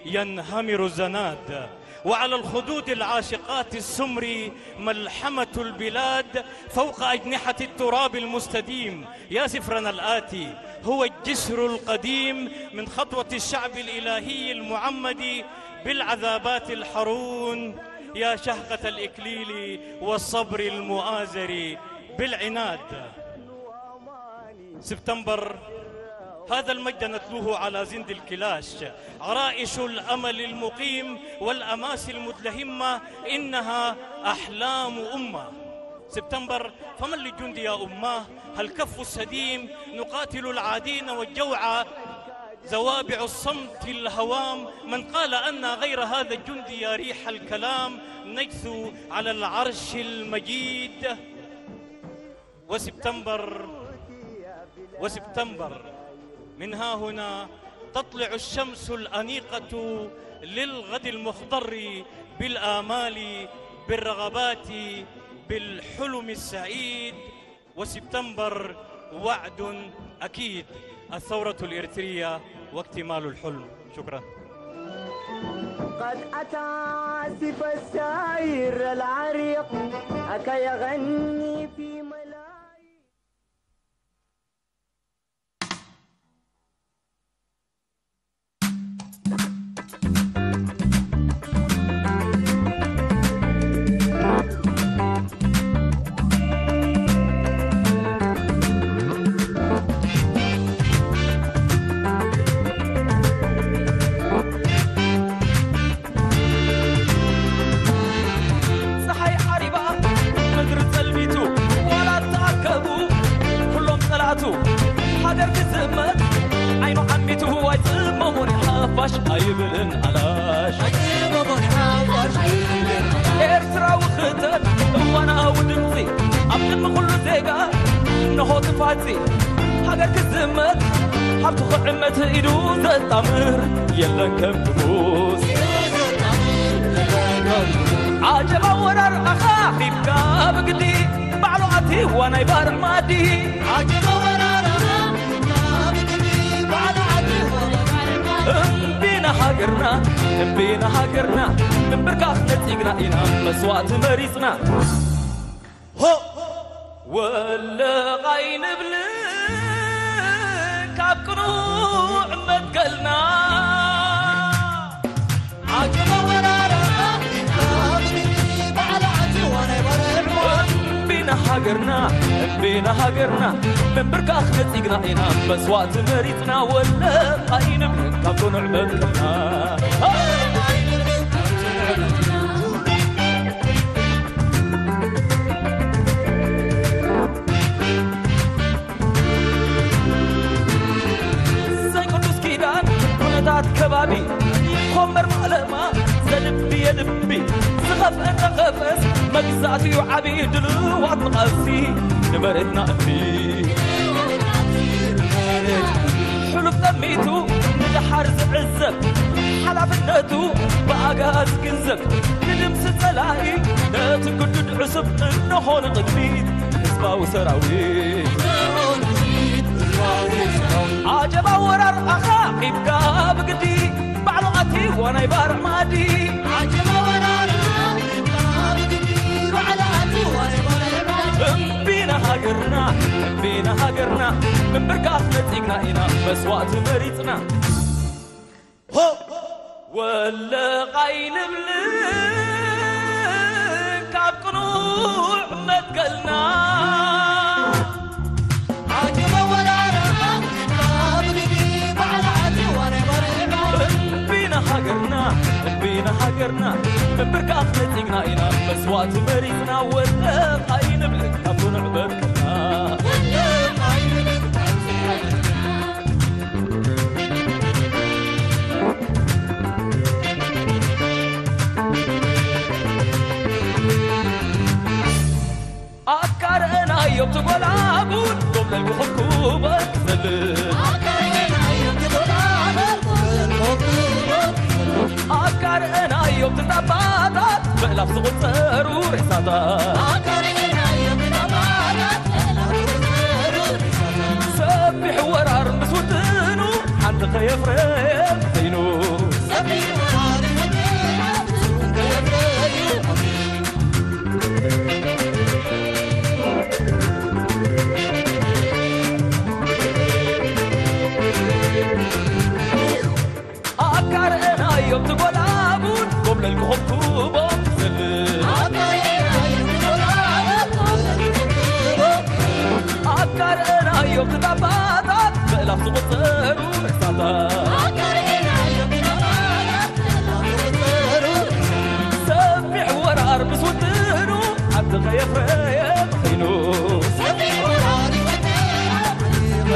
ينهمر الزناد وعلى الخدود العاشقات السمر ملحمة البلاد فوق أجنحة التراب المستديم يا سفرنا الآتي هو الجسر القديم من خطوة الشعب الإلهي المعمد بالعذابات الحرون يا شهقة الإكليل والصبر المؤازر بالعناد سبتمبر هذا المجد نتلوه على زند الكلاش عرائش الأمل المقيم والأماس المدلهمة إنها أحلام أمة سبتمبر فمن للجند يا أماه هل كف السديم نقاتل العادين والجوع زوابع الصمت الهوام من قال أن غير هذا الجند يا ريح الكلام نجثو على العرش المجيد وسبتمبر من ها هنا تطلع الشمس الأنيقة للغد المخضر بالآمال بالرغبات بالحلم السعيد وسبتمبر وعد أكيد الثورة الإريترية واكتمال الحلم شكرا قد أتى آسف الساير العريق أكا يغني في ملاي حجر كزمت عينو عميته ويتمموني حافش أيبلن علاش أيبلن حافش أيبلن إرترا وختت وانا ودمزي أبقن كل زيقا نهو تفاتي حجر كزمت حبتو خعمت إدو زتامر يلن كم تبوس عجب ورر أخا خيبكا بقدي بعلواتي وانا يبار مادي عجب ورر أخا بقدي بعلواتي بينا هاجرنا من بركاخ نتيقنا إنا مسوات مريسنا ولا غاين بلك عبقنوع متقلنا عجب ورر بينا هاجرنا من بركاخ نتيقنا إنا مسوات مريتنا ولا قاين بلك عبقنوع متقلنا كبابي خمر معلمة زلبي يا لبي سخف أنت خفس مجزاتي وعبي دلوات مقاسي نمرتنا أمي حلف دميتو ندحر زعزب حلفنتو بأقاس كنزب ندمس تلاقي نتقدد عصب إنه هون قدميت نسبة وسراويت عجب ورر أخا إبقى بقدي بعلواتي وانا يبارع مادي عجب ورر أخا إبقى بقدي بعلواتي وانا يبارع مادي بينا هاجرنا من بركات نتيقنا إنا مسوات مريتنا ولا غاين بلك عبقنوع متقلنا عجب ولا رحم أبدي بعلاتي وانا برينا بينا حقرنا برك أخلتنا إنا مسوات مريضنا ولا قاين بلك أبون عبدنا أكرنا يوم تقول عبود قبل الحكومة أكرنا يوم تقول عبود قبل الحكومة أكرنا يوم تتبادت بلف صوت ضروري صدى أكرنا يوم تتبادت بلف ضروري صدى سبح ورار مسوتنو حد خيف ريب حينو سبح ورار مسوتنو خيف ريب أكرنا يوم تقول عبود قبل الحكومة أكرنا يوم تتبادت بلف صوت ضروري صدى سبح ورار مسوتنو حد خيف ريب حينو سبح ورار مسوتنو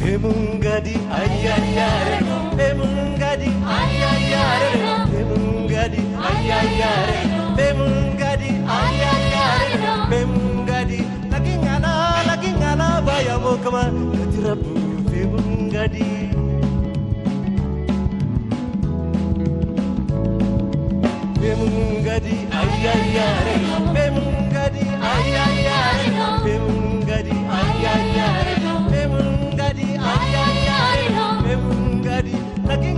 Emungadi ayayare Emungadi ayayare Emungadi ayayare Emungadi ayayare Emungadi lagi ngana baya mokama katirabu Emungadi Emungadi ayayare Emungadi ayayare Emungadi ayayare Emungadi ayayare Emungadi lagi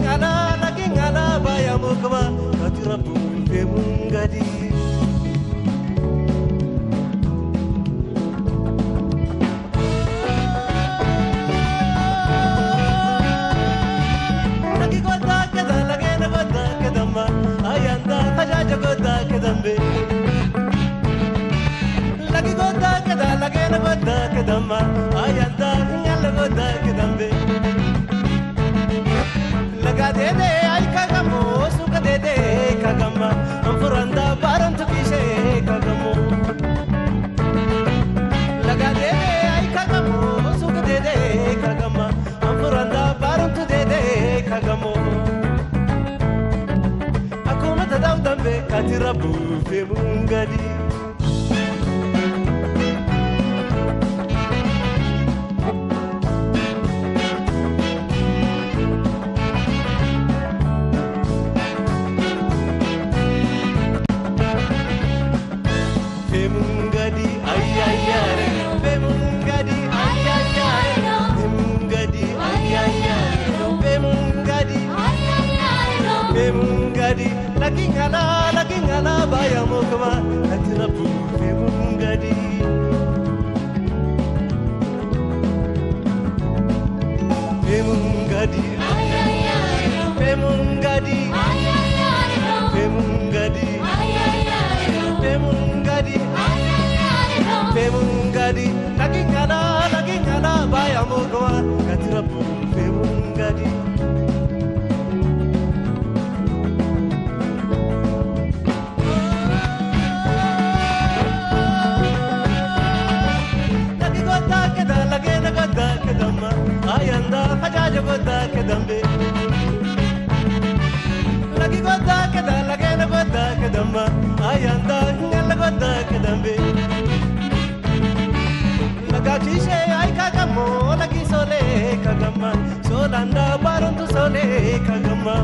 ngana baya mokama katirabu Emungadi lagi kota kada lagi na kota kadamma ayanda hajaja kota kadambe lagi kota kada lagi na kota kadamma ayanda nyalla kota kadambe laga dede ay kagamo suka dede kagama amfuranda barantu kishe kagamo laga dede ay kagamo suka dede kagama amfuranda barantu dede kagamo akuma tadam dambe katirabu femungadi Emungadi ayayare Emungadi ayayare Emungadi ayayare Emungadi ayayare Emungadi lagi ngana baya mokama katirabu Emungadi Emungadi ayayare Emungadi ayayare Emungadi ayayare Emungadi Emungadi lagi ngana baya mokama katirabu Emungadi lagi kota kada lagi na kota kadamma ayanda hajaja kota kadambe lagi kota kada lagi na kota kadamma ayanda nyalla kota kadambe lagachishe kagama solanda barantu sole kagama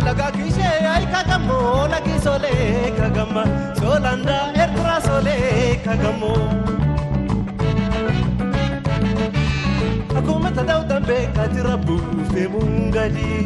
laga kishe ay kagamo lagi sole kagama solanda ertra sole kagamo aku mata daw dambe katirabu fe mungadi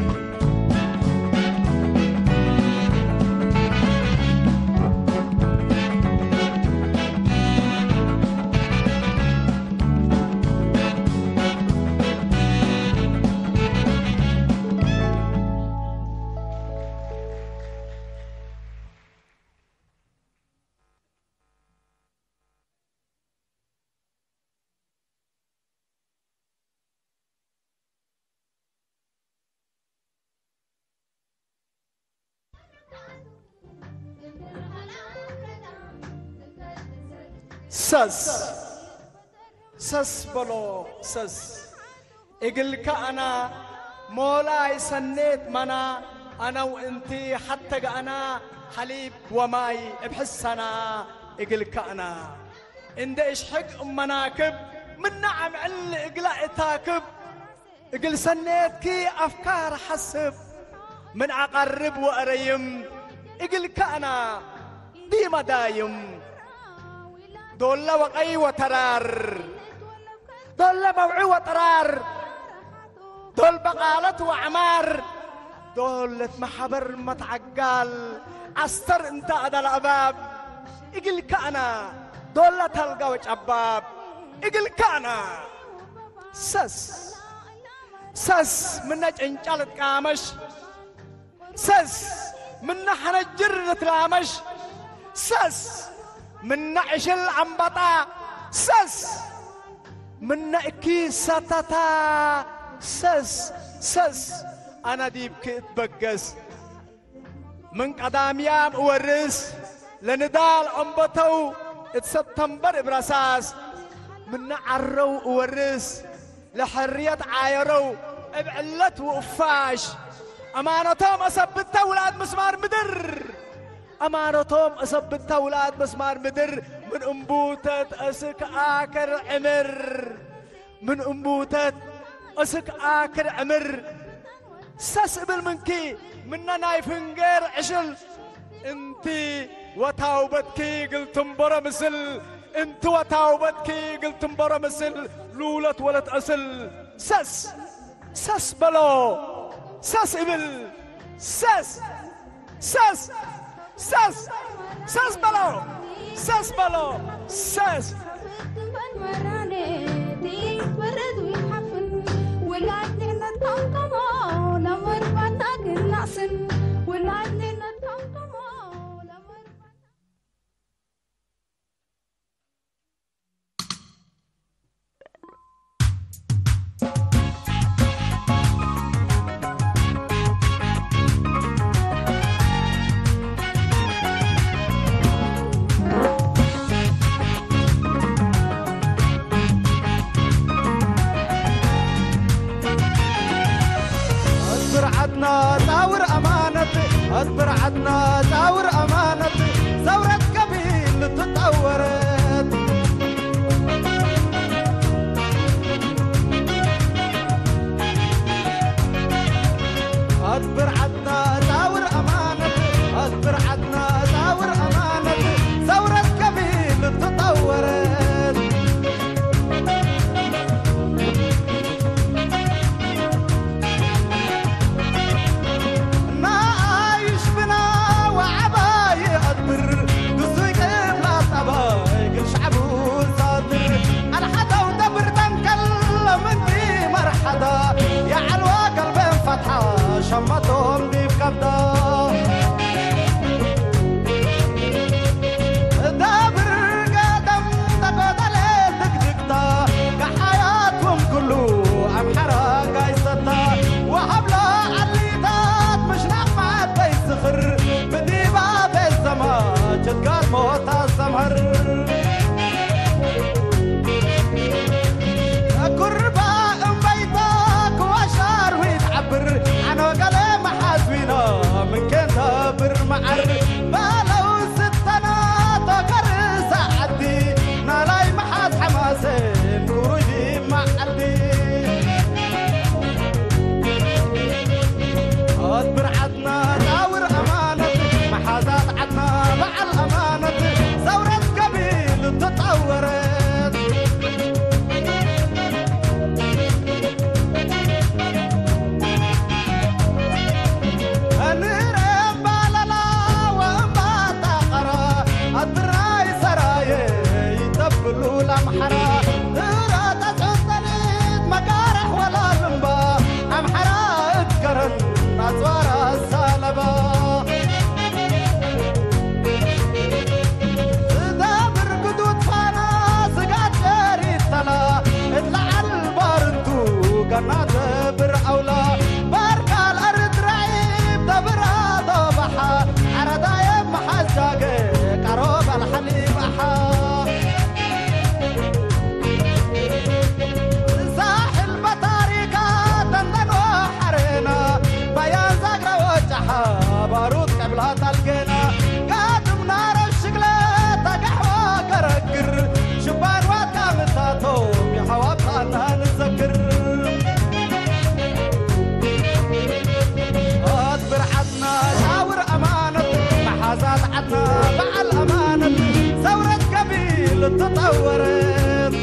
سس بلو سس إقلك أنا مولاي سنيت منا أنا وإنتي حتى أنا حليب وماي بحسنا إقلك أنا إن إيش حق مناكب من نعم عل إقلاء تاكب إقل سنيت كي أفكار حسب من أقرب وأريم إقلك أنا ديما دايم دول وقي وترار دول موعي وترار دول بقالة وعمار دول محبر متعقال عستر انت أدى الأباب إقل كأنا دول تلقى وجباب إقل كأنا سس منك انجالت كامش سس من حنجر نتلامش سس من عشل عنبطا سس من كيستتا سس أنا ديبك اتبقس من قدام يام ورس لندال عنبطو اتسبتنبر براساس من عرو ورس لحرية عايرو بعلت وقفاش أمانتهم أثبتها ولاد مسمار مدر أمانتهم أثبتها ولاد مسمار مدر من أنبوتة أسك آكر عمر من أنبوتة أسك آكر عمر ساس قبل منكي منا نايفنجر عشل انتي وتاوبتكي قلتم برا مثل انت وتاوبتكي قلتم برا مثل لولت ولد أصل ساس بلو ساس قبل ساس بلو ساس أصبر عدنا داور أمانتي ثورة قبيل تطورت أصبر عدنا داور أمانتي أصبر عدنا داور أمانتي ثورة قبيل تطورت يا علوى قلبين فتحة شمتهم دي بكبدة دابر قدم تقود عليه دقدقتا كحياتهم كله أم حراقة يسطا وحبلا عليتات مش نقمع بيسخر بديبا بالزمان جدقات موتا الزمهر من كنت برمعر بالو ستنا تقر سعدي نالاي محاس حماسين تلقينا قادم نار الشقلة قحوة قرقر شبان وتامتاتو بحوابنا نتذكر اصبر عدنا شاور أمانة محازات عدنا بعل أمانة ثورة قبيل تطورت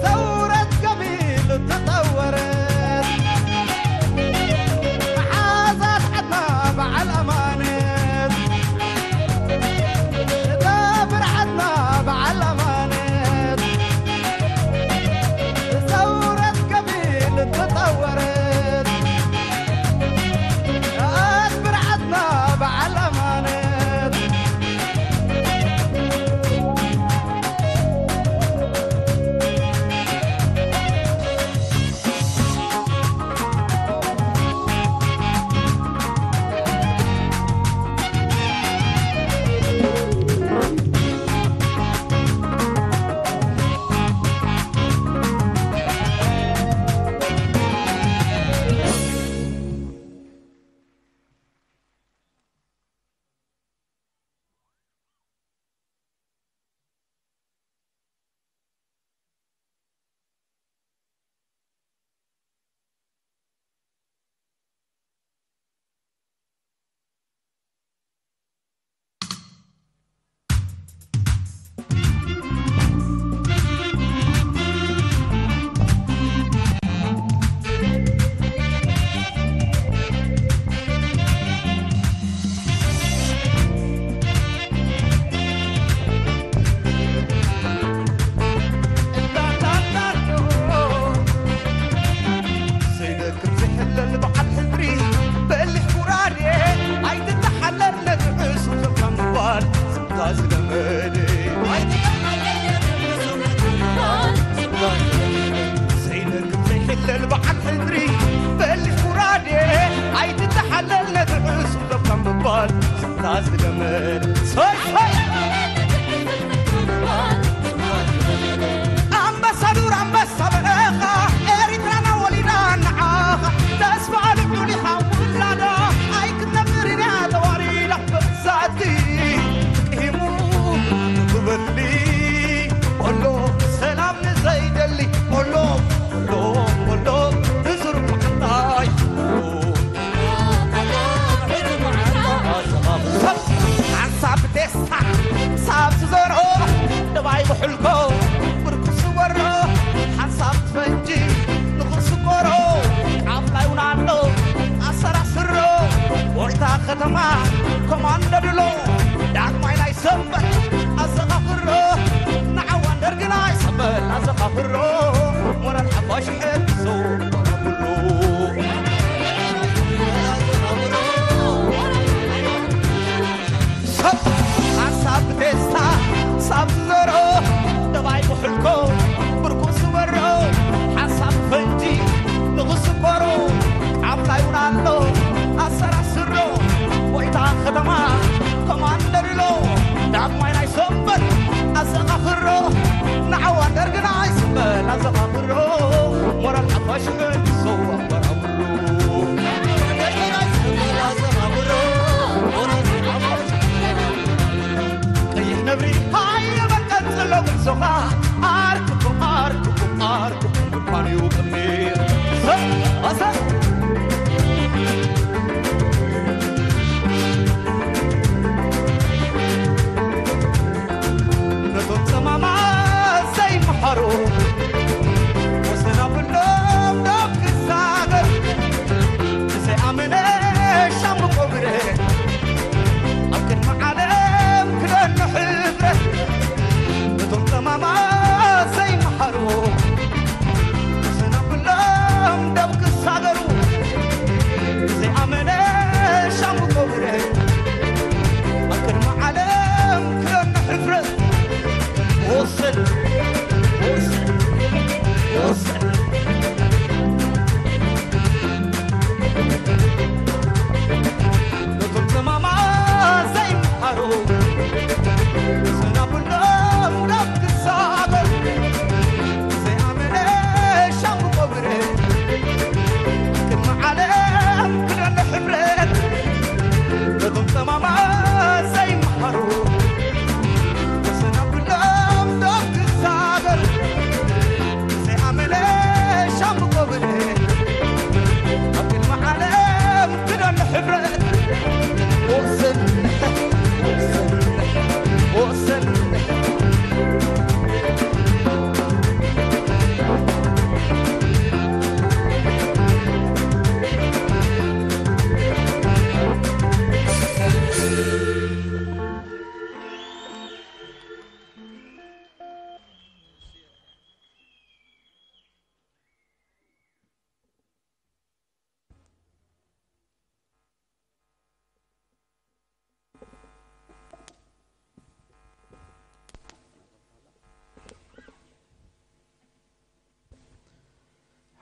ثورة قبيل تطورت محازات عدنا بعل أمانة دابر عدنا بعل أمانة ثورة قبيل تطورت أكبر عدنا بعل أمانة Mama, say my heart, what's enough for love?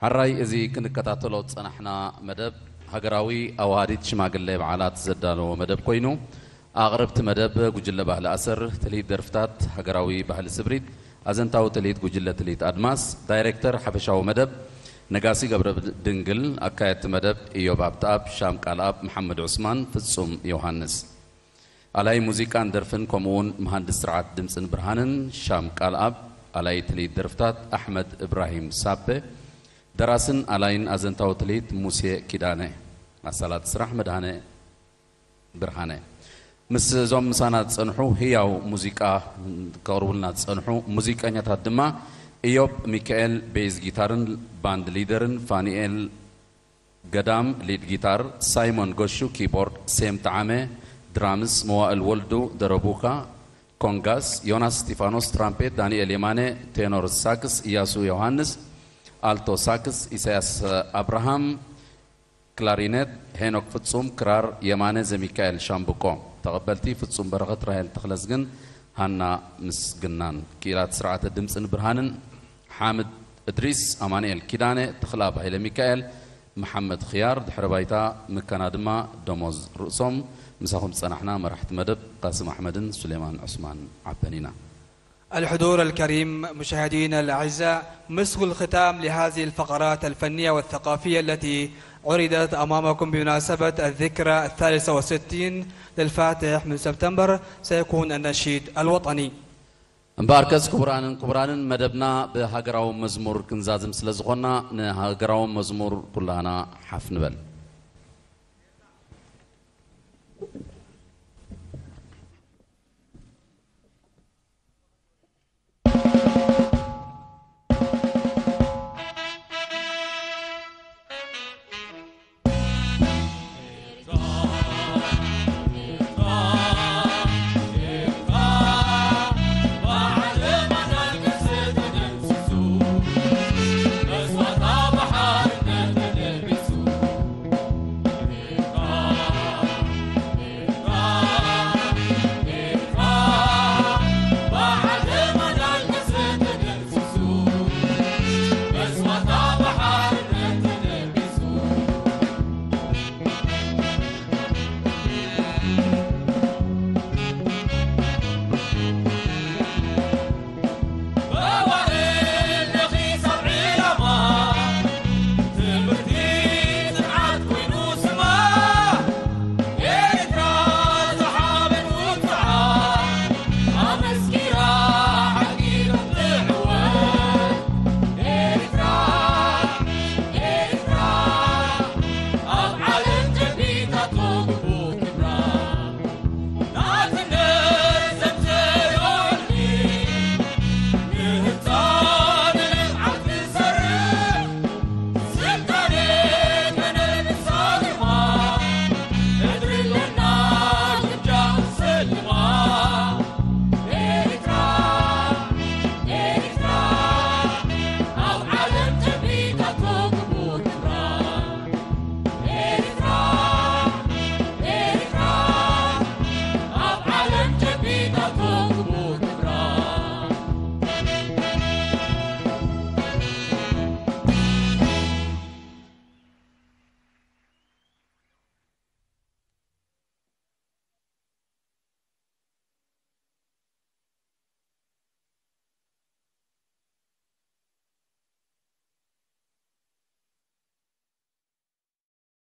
حراي إذا كنا كتاتلو تصنحنا مدب هجراوي أواديت شماغلي بعلات زدالو مدب كوينو أغربت مدب جوجل بحل أسر تليد درفتات هجراوي بحل سبريد أزنتاو تليد جوجل تليد أدماس دايركتور حبشاو مدب نقاسي قبر دنقل أكايت مدب إيوب عبتاب شام كالاب محمد عثمان فتصوم يوهانس علي موسيقى درفن كومون مهندس رعات دمسن برهانن شام كالاب علي تليد درفتات أحمد إبراهيم سابه دراسن علين أزنتاو تليد موسى كيدانه الصلاة سرح مدهانه برهانه مس زوم مسانا تصنحو هياو موسيقى قرولنا تصنحو موسيقى نتهدما إيوب ميكائيل بيز جيتارن باند ليدرن فانييل قدام ليد جيتار سايمون غوشو كيبورد سيم تعامه درامز موائل ولدو دربوكا كونغاس يوناس ستيفانوس ترامبيت دانيال يماني تينور ساكس إياسو يوهانس آلتو ساكس إسياس أبراهام كلارينيت هينوك فتسوم كرار يماني زي ميكائيل شامبوكو تقبلتي فتسوم برغت راهل تخلصجن هانا مسجنان كيرات سرعة الدمس برهانن حامد إدريس أمانيل كيدانة تخلاب هيلا ميكائيل محمد خيار دحربايتا مكانادما دوموز رؤسوم مساهم صنحنا مرحت مدب قاسم أحمد سليمان عثمان عبانينا الحضور الكريم مشاهدينا الأعزاء مسك الختام لهذه الفقرات الفنية والثقافية التي عرضت أمامكم بمناسبة الذكرى 63 للفاتح من سبتمبر سيكون النشيد الوطني مباركز كبران مدبنا بهاجراو مزمور كنزازم سلزغنا نهاجراو مزمور كلنا حفنبل